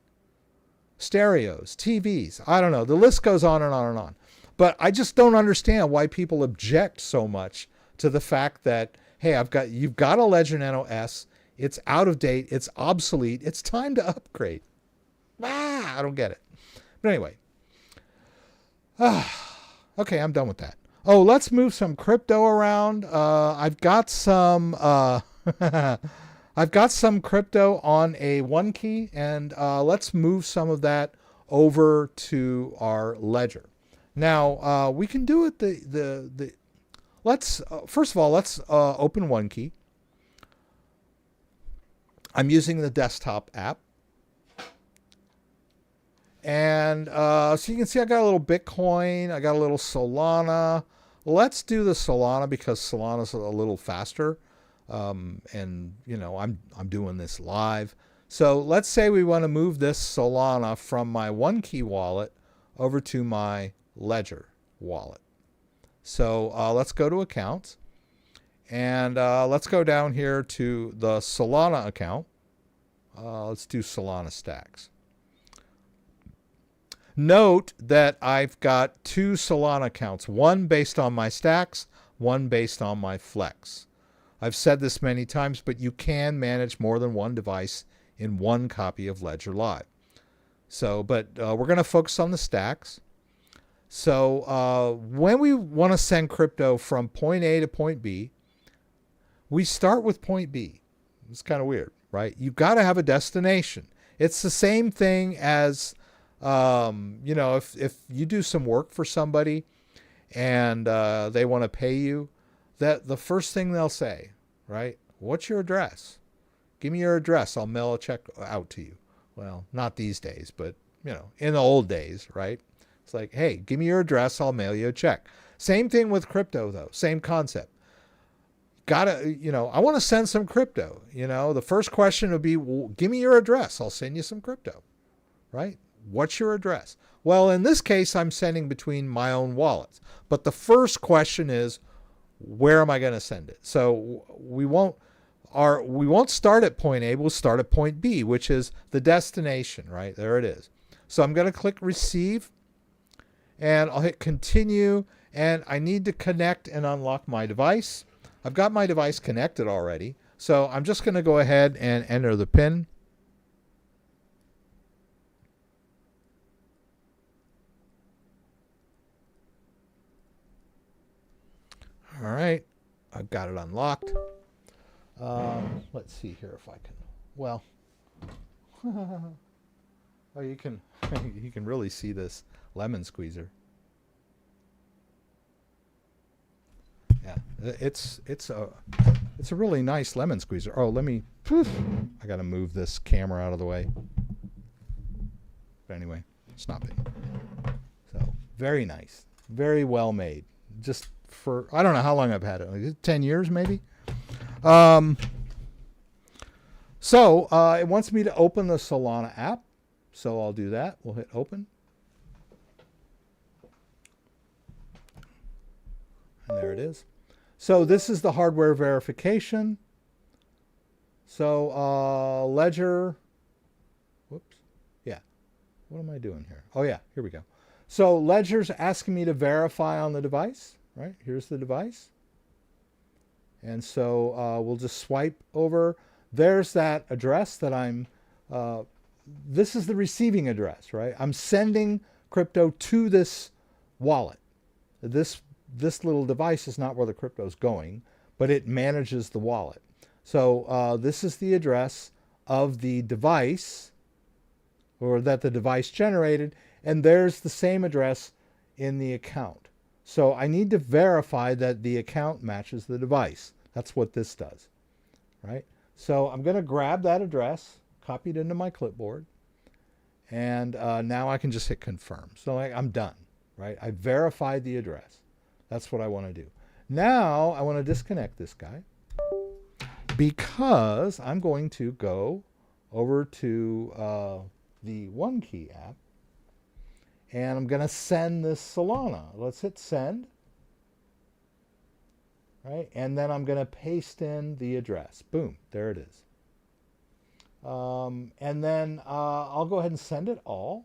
Stereos, TVs, I don't know. The list goes on and on and on. But I just don't understand why people object so much to the fact that, hey, you've got a Ledger Nano S. It's out of date. It's obsolete. It's time to upgrade. I don't get it. But anyway. Okay, I'm done with that. Oh, let's move some crypto around. I've got some crypto on a 1 key, and let's move some of that over to our ledger. Now, we can do it let's first of all, let's open 1 key. I'm using the desktop app. And so you can see I got a little Bitcoin, I got a little Solana. Let's do the Solana because Solana's a little faster. And I'm doing this live. So let's say we want to move this Solana from my 1 key wallet over to my Ledger wallet. So let's go to accounts, and let's go down here to the Solana account. Let's do Solana STAX. Note that I've got 2 Solana accounts, one based on my STAX, one based on my Flex. I've said this many times, but you can manage more than one device in one copy of Ledger Live. So, but we're going to focus on the STAX. So when we want to send crypto from point A to point B, we start with point B. It's kind of weird, right? You've got to have a destination. It's the same thing as, if you do some work for somebody and they want to pay you, that the first thing they'll say, right? What's your address? Give me your address. I'll mail a check out to you. Well, not these days, but in the old days, right? It's like, hey, give me your address. I'll mail you a check. Same thing with crypto though. Same concept. I want to send some crypto. The first question would be, well, give me your address. I'll send you some crypto, right? What's your address? Well, in this case, I'm sending between my own wallets. But the first question is, where am I going to send it? So we won't start at point A. We'll start at point B, which is the destination, right? There it is. So I'm going to click receive, and I'll hit continue, and I need to connect and unlock my device. I've got my device connected already. So I'm just going to go ahead and enter the PIN. All right, I've got it unlocked. Let's see here if I can. Well, oh, you can you can really see this lemon squeezer. Yeah, It's a really nice lemon squeezer. Oh, let me. I got to move this camera out of the way. But anyway, it's not big. So very nice, very well made. Just for I don't know how long I've had it. Like 10 years maybe. So it wants me to open the Solana app. So I'll do that. We'll hit open. And there it is. So this is the hardware verification. So Ledger, whoops, yeah. What am I doing here? Oh yeah, here we go. So Ledger's asking me to verify on the device, right? Here's the device. And so we'll just swipe over. There's that address that I'm, this is the receiving address, right? I'm sending crypto to this wallet. This little device is not where the crypto is going, but it manages the wallet. So this is the address of the device, or that the device generated, and there's the same address in the account. So I need to verify that the account matches the device. That's what this does, right? So I'm going to grab that address, copy it into my clipboard, and now I can just hit confirm. So I'm done, right? I verified the address. That's what I want to do. Now I want to disconnect this guy because I'm going to go over to the OneKey app and I'm going to send this Solana. Let's hit send. Right? And then I'm going to paste in the address. Boom, there it is. And then I'll go ahead and send it all.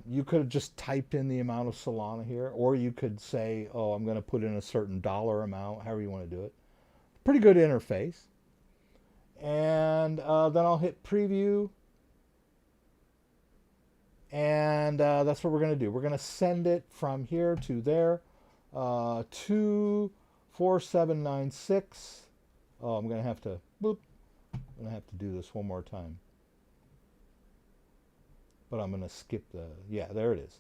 You could have just typed in the amount of Solana here, or you could say, oh, I'm going to put in a certain dollar amount, however you want to do it. Pretty good interface. And then I'll hit preview. And that's what we're going to do. We're going to send it from here to there. 24796. Oh, I'm going to have to, boop. I'm going to have to do this one more time. But I'm going to skip the, yeah, there it is.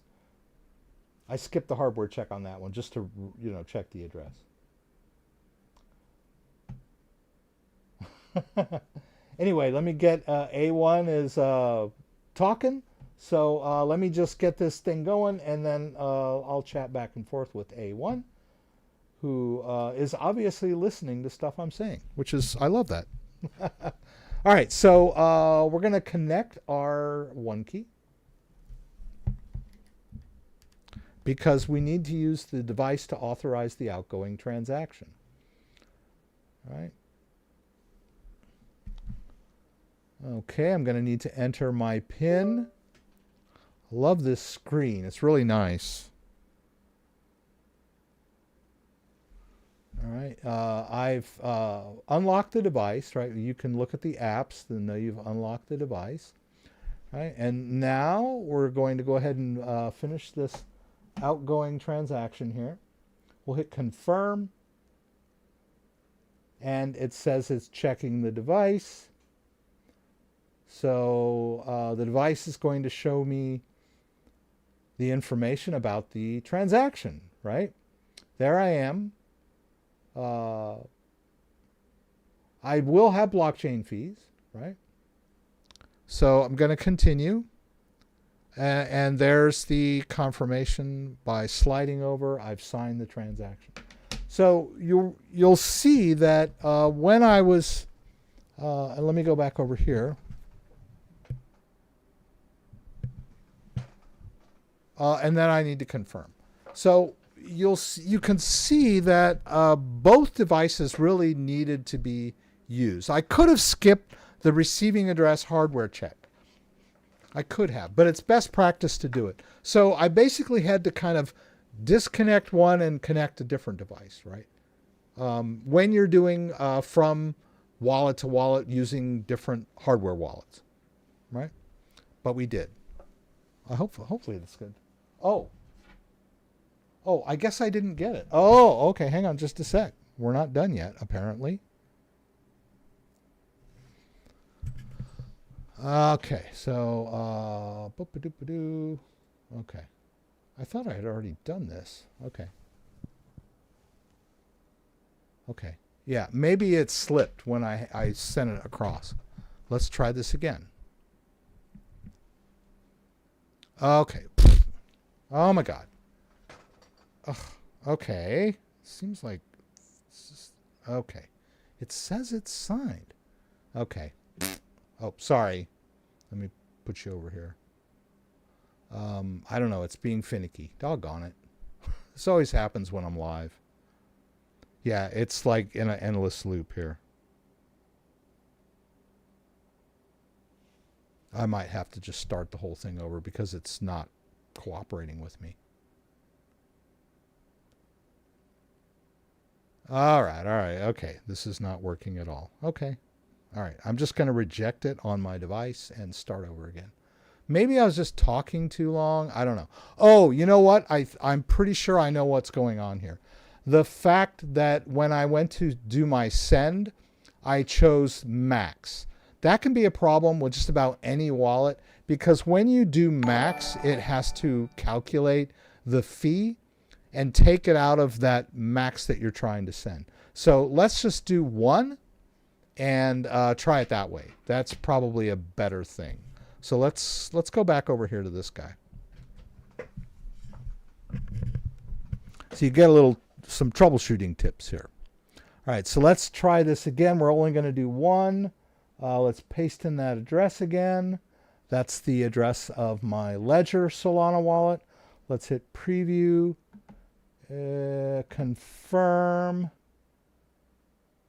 I skipped the hardware check on that one just to, you know, check the address. Anyway, let me get, A1 is talking. So let me just get this thing going, and then I'll chat back and forth with A1, who is obviously listening to stuff I'm saying, which is, I love that. All right, so we're going to connect our OneKey because we need to use the device to authorize the outgoing transaction. All right. Okay, I'm going to need to enter my PIN. Love this screen. It's really nice. All right. I've unlocked the device, right? You can look at the apps to know you've unlocked the device. Right? And now we're going to go ahead and finish this outgoing transaction here. We'll hit confirm. And it says it's checking the device. So the device is going to show me the information about the transaction, right? There I am. I will have blockchain fees, right? So I'm going to continue. And there's the confirmation by sliding over. I've signed the transaction. So you'll see that when I was, and let me go back over here. And then I need to confirm. So you can see that both devices really needed to be used. I could have skipped the receiving address hardware check. I could have, but it's best practice to do it. So I basically had to kind of disconnect one and connect a different device, right? When you're doing from wallet to wallet using different hardware wallets, right? But we did. Hopefully that's good. Oh, I guess I didn't get it. Oh, okay. Hang on just a sec. We're not done yet, apparently. Okay, so, boop-a-doop-a-doo. Okay. I thought I had already done this. Okay. Okay. Yeah, maybe it slipped when I sent it across. Let's try this again. Okay. Oh my God. Ugh. Okay. Seems like... Okay. It says it's signed. Okay. Oh, sorry. Let me put you over here. I don't know. It's being finicky. Doggone it. This always happens when I'm live. Yeah, it's like in an endless loop here. I might have to just start the whole thing over because it's not cooperating with me. All right. Okay. This is not working at all. Okay. All right. I'm just going to reject it on my device and start over again. Maybe I was just talking too long. I don't know. Oh, you know what? I'm pretty sure I know what's going on here. The fact that when I went to do my send, I chose max. That can be a problem with just about any wallet because when you do max, it has to calculate the fee and take it out of that max that you're trying to send. So let's just do one and try it that way. That's probably a better thing. So let's go back over here to this guy. So you get some troubleshooting tips here. All right, so let's try this again. We're only going to do one. Let's paste in that address again. That's the address of my Ledger Solana wallet. Let's hit preview, confirm,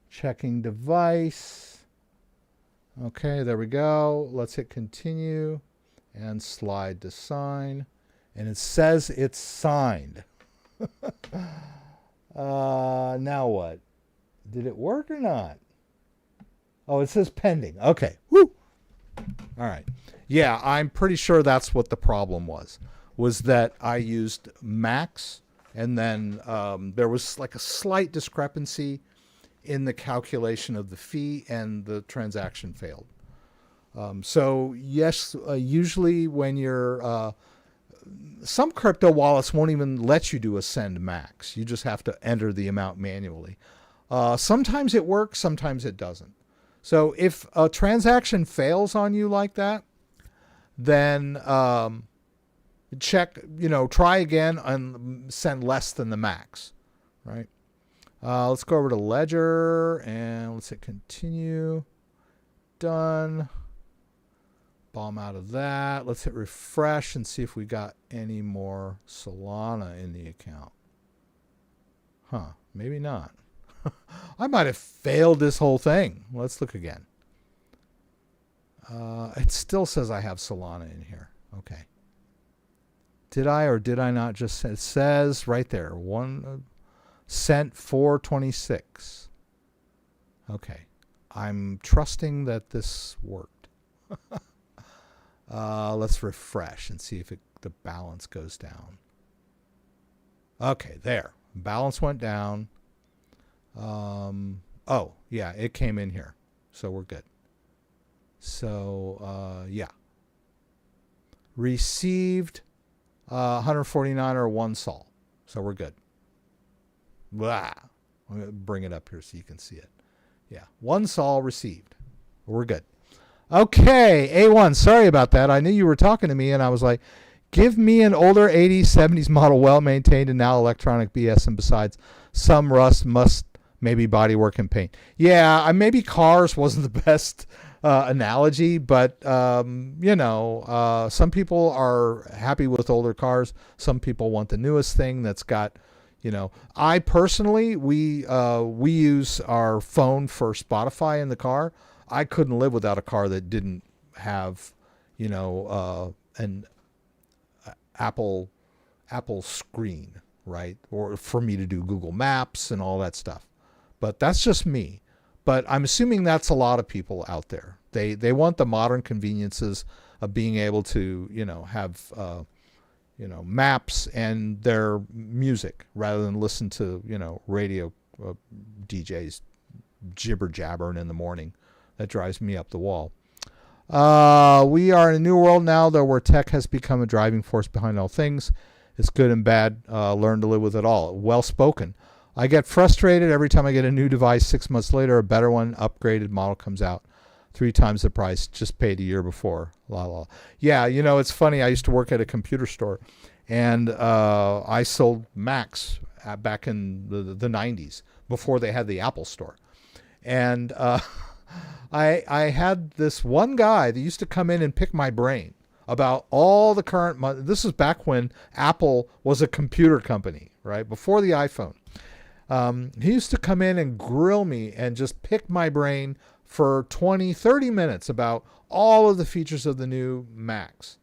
checking device. Okay, there we go. Let's hit continue and slide to sign. And it says it's signed. Now what? Did it work or not? Oh, it says pending. Okay. Woo! All right. Yeah, I'm pretty sure that's what the problem was that I used max and then there was like a slight discrepancy in the calculation of the fee and the transaction failed. So yes, usually when you're, some crypto wallets won't even let you do a send max. You just have to enter the amount manually. Sometimes it works, sometimes it doesn't. So if a transaction fails on you like that, then check, try again and send less than the max, right? Let's go over to Ledger and let's hit continue. Done. Bomb out of that. Let's hit refresh and see if we got any more Solana in the account. Huh, maybe not. I might have failed this whole thing. Let's look again. It still says I have Solana in here. Okay. Did I or did I not just say? It says right there, 1 cent 426. Okay. I'm trusting that this worked. Let's refresh and see if the balance goes down. Okay, there. Balance went down. Oh, yeah, it came in here. So we're good. So, yeah. Received 149 or 1 sol. So we're good. Blah. I'm going to bring it up here so you can see it. Yeah, 1 sol received. We're good. Okay, A1, sorry about that. I knew you were talking to me, and I was like, give me an older 80s, 70s model, well-maintained, and now electronic BS, and besides, some rust, must, maybe bodywork and paint. Yeah, maybe cars wasn't the best analogy, but, some people are happy with older cars. Some people want the newest thing that's got, I personally, we use our phone for Spotify in the car. I couldn't live without a car that didn't have, an Apple screen, right? Or for me to do Google Maps and all that stuff. But that's just me. But I'm assuming that's a lot of people out there. They want the modern conveniences of being able to, have, maps and their music rather than listen to, radio DJs jibber jabbering in the morning. That drives me up the wall. We are in a new world now, though, where tech has become a driving force behind all things. It's good and bad. Learn to live with it all. Well spoken. I get frustrated every time I get a new device. 6 months later, a better one, upgraded model comes out. 3 times the price, just paid a year before. La la. Yeah, it's funny. I used to work at a computer store, and I sold Macs back in the 90s before they had the Apple Store. And I had this one guy that used to come in and pick my brain about all the current. This is back when Apple was a computer company, right? Before the iPhone. He used to come in and grill me and just pick my brain for 20, 30 minutes about all of the features of the new Macs.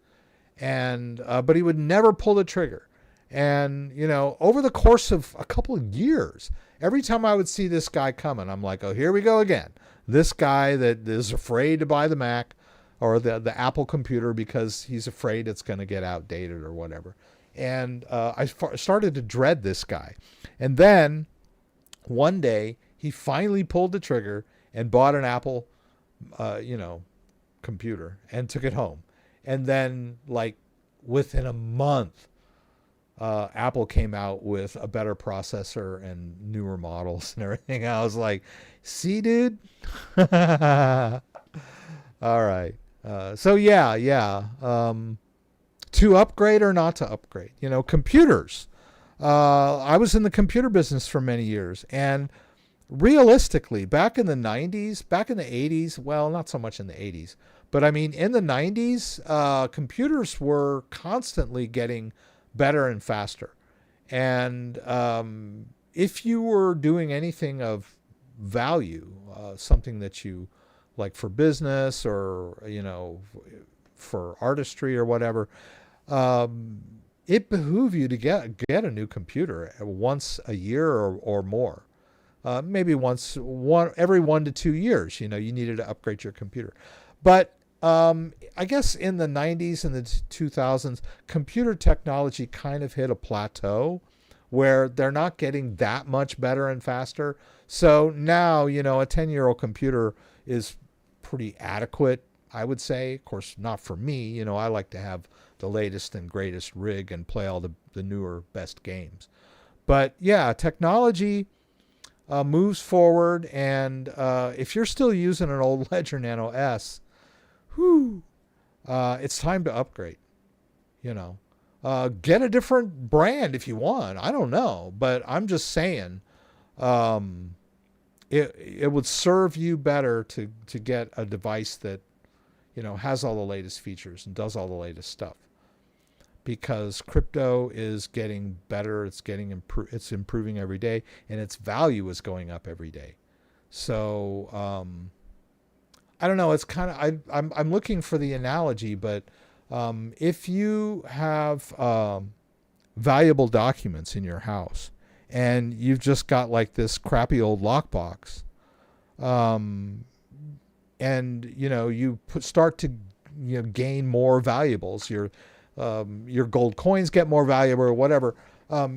And but he would never pull the trigger. And, over the course of a couple of years, every time I would see this guy coming, I'm like, oh, here we go again. This guy that is afraid to buy the Mac or the Apple computer because he's afraid it's going to get outdated or whatever. And I started to dread this guy. And then one day he finally pulled the trigger and bought an Apple, computer and took it home. And then, like, within a month, Apple came out with a better processor and newer models and everything. I was like, see, dude? All right. So, yeah. To upgrade or not to upgrade? Computers. I was in the computer business for many years. And realistically, back in the 90s, back in the 80s, well, not so much in the 80s, but I mean, in the 90s, computers were constantly getting better and faster. And if you were doing anything of value, something that you like for business or, for artistry or whatever, it behooved you to get a new computer once a year or more. Maybe every 1 to 2 years, you needed to upgrade your computer. But I guess in the 90s and the 2000s, computer technology kind of hit a plateau where they're not getting that much better and faster. So now, a 10-year-old computer is pretty adequate, I would say. Of course, not for me. I like to have the latest and greatest rig and play all the newer, best games. But yeah, technology moves forward, and if you're still using an old Ledger Nano S, it's time to upgrade. Get a different brand if you want. I don't know, but I'm just saying, it would serve you better to get a device that has all the latest features and does all the latest stuff. Because crypto is getting better, it's improving every day, and its value is going up every day. So I don't know. It's kind of I'm looking for the analogy, but if you have valuable documents in your house and you've just got like this crappy old lockbox, and you start to gain more valuables, your gold coins get more valuable or whatever,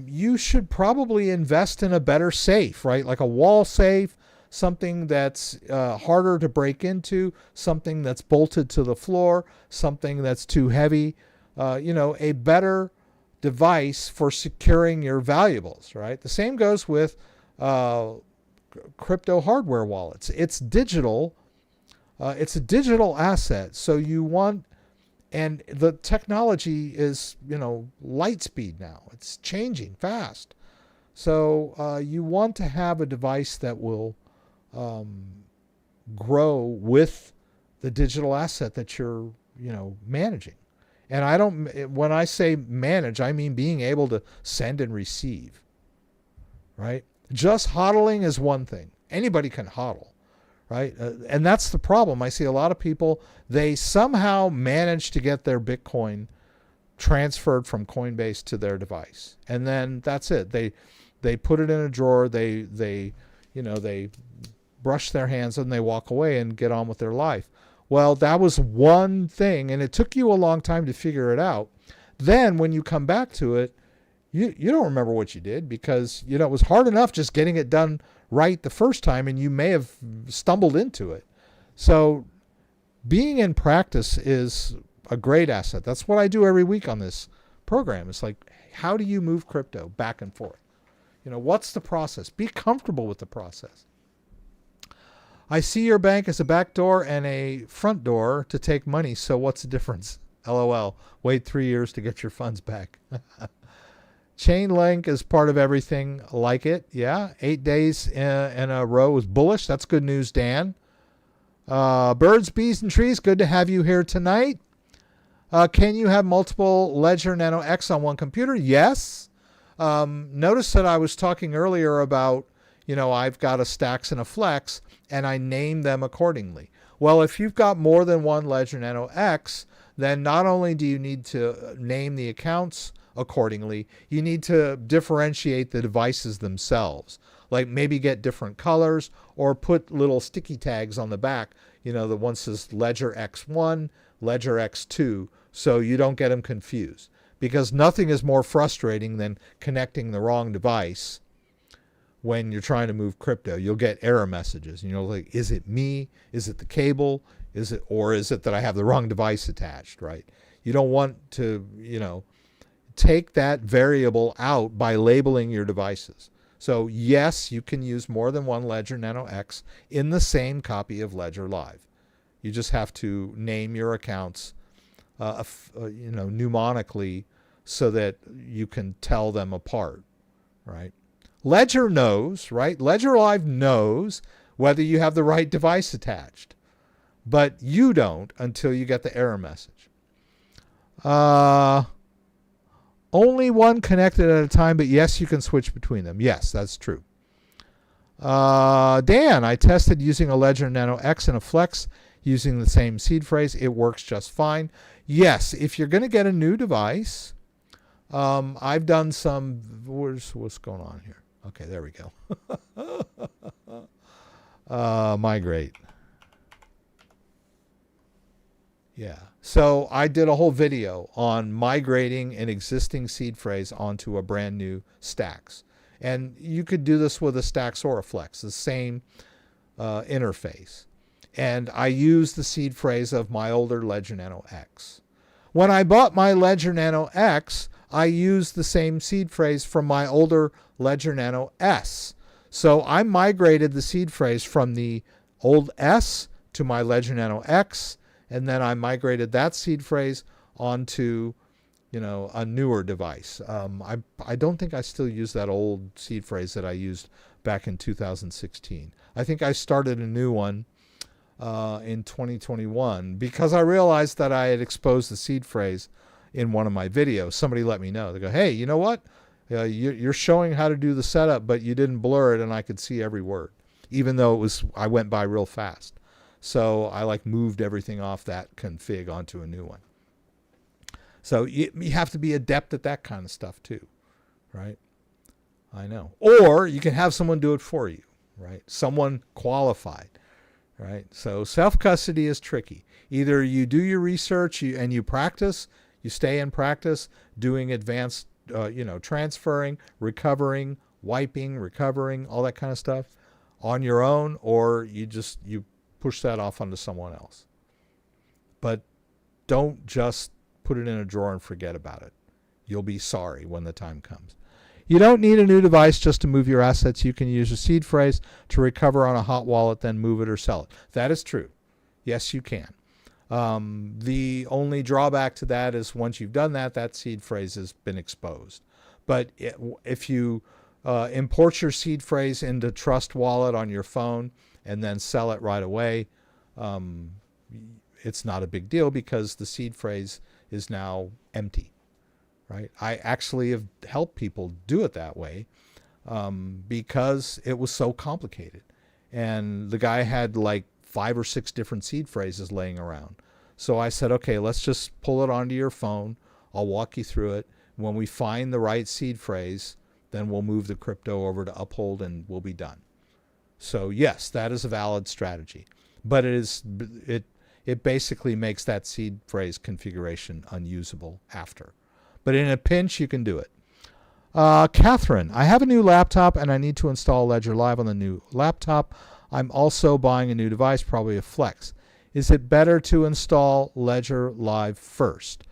you should probably invest in a better safe, right? Like a wall safe, something that's harder to break into, something that's bolted to the floor, something that's too heavy, a better device for securing your valuables, right? The same goes with crypto hardware wallets. It's digital. It's a digital asset. So you want, and the technology is, light speed now. It's changing fast. So you want to have a device that will grow with the digital asset that you're, managing. And when I say manage, I mean being able to send and receive, right? Just hodling is one thing. Anybody can hodl, right? And that's the problem. I see a lot of people, they somehow manage to get their Bitcoin transferred from Coinbase to their device. And then that's it. They put it in a drawer, they brush their hands and they walk away and get on with their life. Well, that was one thing, and it took you a long time to figure it out. Then when you come back to it, you don't remember what you did because, it was hard enough just getting it done right the first time, and you may have stumbled into it. So being in practice is a great asset. That's what I do every week on this program. It's like, how do you move crypto back and forth? What's the process? Be comfortable with the process. I see your bank as a back door and a front door to take money. So what's the difference? LOL. Wait 3 years to get your funds back. Chain link is part of everything like it. Yeah. 8 days in a row is bullish. That's good news, Dan. Birds, bees, and trees. Good to have you here tonight. Can you have multiple Ledger Nano X on one computer? Yes. Notice that I was talking earlier about, I've got a STAX and a Flex, and I name them accordingly. Well, if you've got more than one Ledger Nano X, then not only do you need to name the accounts accordingly, you need to differentiate the devices themselves. Like maybe get different colors or put little sticky tags on the back. The one says Ledger X1, Ledger X2, so you don't get them confused. Because nothing is more frustrating than connecting the wrong device when you're trying to move crypto. You'll get error messages. Like, is it me? Is it the cable? Is it that I have the wrong device attached, right? You don't want to, take that variable out by labeling your devices. So yes, you can use more than one Ledger Nano X in the same copy of Ledger Live. You just have to name your accounts, mnemonically, so that you can tell them apart, right? Ledger knows, right? Ledger Live knows whether you have the right device attached, but you don't until you get the error message. Only one connected at a time, but yes, you can switch between them. Yes, that's true. Dan, I tested using a Ledger Nano X and a Flex using the same seed phrase. It works just fine. Yes, if you're going to get a new device, I've done some, what's going on here? Okay, there we go. Migrate. Yeah. So I did a whole video on migrating an existing seed phrase onto a brand new STAX. And you could do this with a STAX or a Flex, the same interface. And I used the seed phrase of my older Ledger Nano X. When I bought my Ledger Nano X, I used the same seed phrase from my older Ledger Nano S. So I migrated the seed phrase from the old S to my Ledger Nano X, and then I migrated that seed phrase onto, a newer device. I don't think I still use that old seed phrase that I used back in 2016. I think I started a new one in 2021 because I realized that I had exposed the seed phrase in one of my videos. Somebody let me know. They go, hey, you know what? You're showing how to do the setup, but you didn't blur it, and I could see every word, even though I went by real fast. So I moved everything off that config onto a new one. So you have to be adept at that kind of stuff too, right? I know. Or you can have someone do it for you, right? Someone qualified, right? So self-custody is tricky. Either you do your research and you practice, you stay in practice doing advanced, transferring, recovering, wiping, recovering, all that kind of stuff on your own, or you push that off onto someone else. But don't just put it in a drawer and forget about it. You'll be sorry when the time comes. You don't need a new device just to move your assets. You can use a seed phrase to recover on a hot wallet, then move it or sell it. That is true. Yes, you can. The only drawback to that is once you've done that, that seed phrase has been exposed. But if you import your seed phrase into Trust Wallet on your phone and then sell it right away, it's not a big deal because the seed phrase is now empty, right? I actually have helped people do it that way because it was so complicated. And the guy had 5 or 6 different seed phrases laying around. So I said, okay, let's just pull it onto your phone. I'll walk you through it. When we find the right seed phrase, then we'll move the crypto over to Uphold and we'll be done. So yes, that is a valid strategy, but it basically makes that seed phrase configuration unusable after. But in a pinch, you can do it. Catherine, I have a new laptop and I need to install Ledger Live on the new laptop. I'm also buying a new device, probably a Flex. Is it better to install Ledger Live first?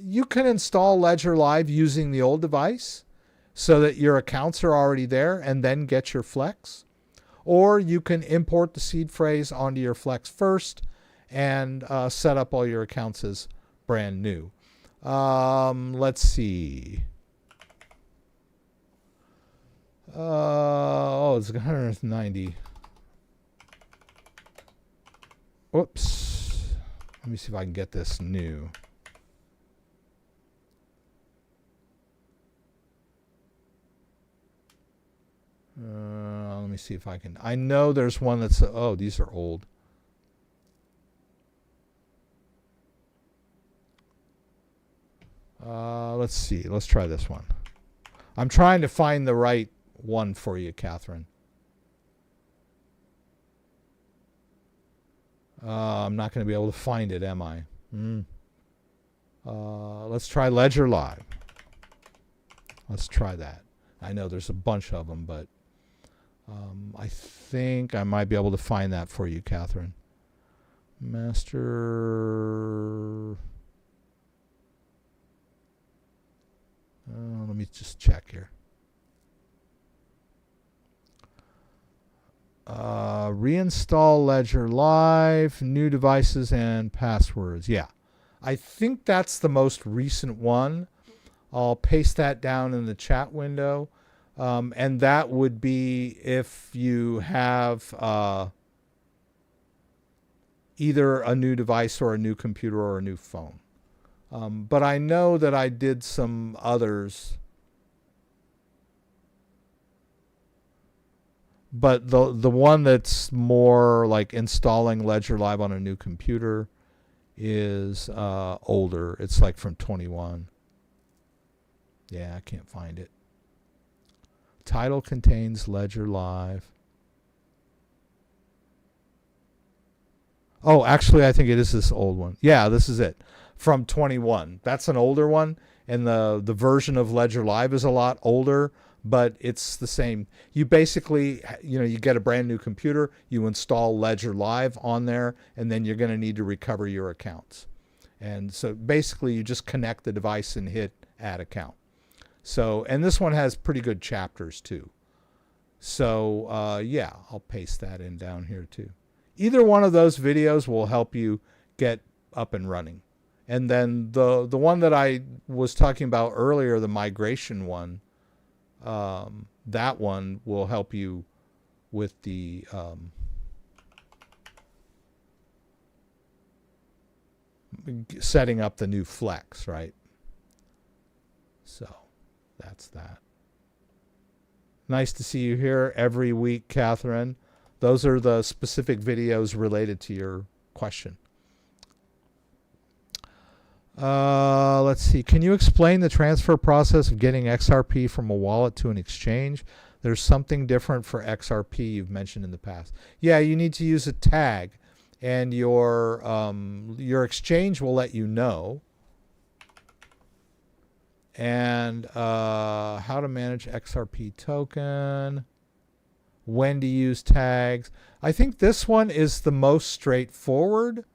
You can install Ledger Live using the old device so that your accounts are already there and then get your Flex. Or you can import the seed phrase onto your Flex first and set up all your accounts as brand new. Let's see. It's 190. Whoops. Let me see if I can get this new. Let me see if I can. I know there's one that's, oh, these are old. Let's see. Let's try this one. I'm trying to find the right one for you, Catherine. I'm not going to be able to find it, am I? Let's try Ledger Live. Let's try that. I know there's a bunch of them, but I think I might be able to find that for you, Catherine. Master. Let me just check here. Reinstall Ledger Live, new devices and passwords. Yeah, I think that's the most recent one. I'll paste that down in the chat window. And that would be if you have either a new device or a new computer or a new phone. But I know that I did some others. But the one that's more like installing Ledger Live on a new computer is older. It's like from 21. Yeah, I can't find it. Title contains Ledger Live. Oh, actually, I think it is this old one. Yeah, this is it. From 21. That's an older one. And the version of Ledger Live is a lot older, but it's the same. You basically, you get a brand new computer, you install Ledger Live on there, and then you're going to need to recover your accounts. And so basically you just connect the device and hit add account. So, and this one has pretty good chapters too. So, yeah, I'll paste that in down here too. Either one of those videos will help you get up and running. And then the one that I was talking about earlier, the migration one, that one will help you with the setting up the new Flex, right? So that's that. Nice to see you here every week, Catherine. Those are the specific videos related to your question. Let's see. Can you explain the transfer process of getting XRP from a wallet to an exchange? There's something different for XRP you've mentioned in the past. Yeah, you need to use a tag, and your exchange will let you know. And how to manage XRP token, when to use tags. I think this one is the most straightforward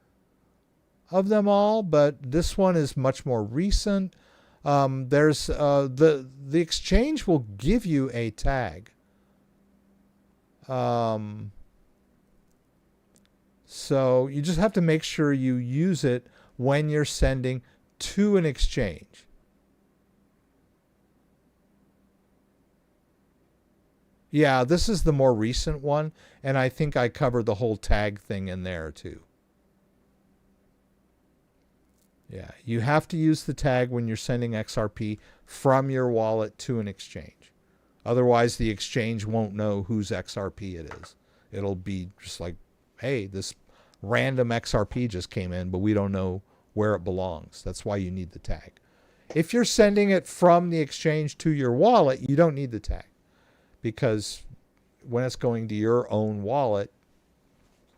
of them all, but this one is much more recent. There's the exchange will give you a tag. So you just have to make sure you use it when you're sending to an exchange. Yeah, this is the more recent one, and I think I covered the whole tag thing in there too. Yeah, you have to use the tag when you're sending XRP from your wallet to an exchange. Otherwise, the exchange won't know whose XRP it is. It'll be just like, hey, this random XRP just came in, but we don't know where it belongs. That's why you need the tag. If you're sending it from the exchange to your wallet, you don't need the tag. Because when it's going to your own wallet,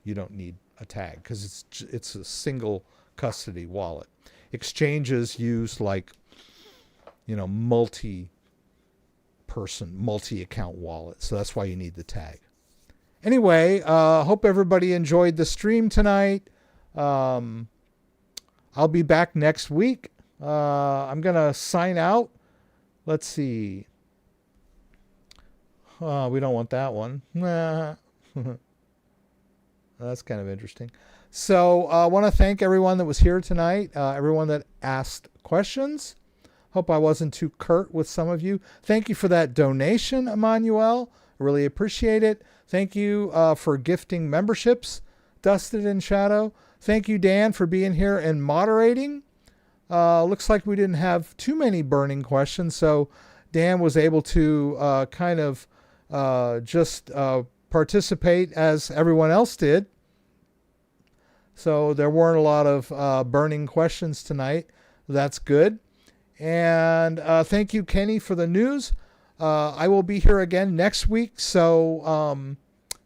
you don't need a tag because it's a single custody wallet. Exchanges use like, multi-person, multi-account wallet. So that's why you need the tag. Anyway, hope everybody enjoyed the stream tonight. I'll be back next week I'm going to sign out. Let's see. We don't want that one. Nah. That's kind of interesting. So I want to thank everyone that was here tonight, everyone that asked questions. Hope I wasn't too curt with some of you. Thank you for that donation, Emmanuel. I really appreciate it. Thank you for gifting memberships, Dusted in Shadow. Thank you, Dan, for being here and moderating. Looks like we didn't have too many burning questions, so Dan was able to kind of just participate as everyone else did. So there weren't a lot of burning questions tonight. That's good. And thank you, Kenny, for the news. I will be here again next week, so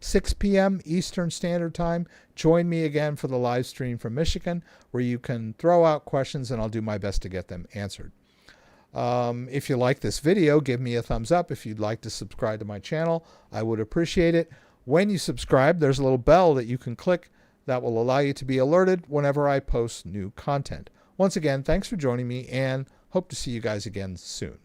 6 p.m. Eastern Standard Time. Join me again for the live stream from Michigan, where you can throw out questions and I'll do my best to get them answered. If you like this video, give me a thumbs up. If you'd like to subscribe to my channel, I would appreciate it. When you subscribe, there's a little bell that you can click that will allow you to be alerted whenever I post new content. Once again, thanks for joining me and hope to see you guys again soon.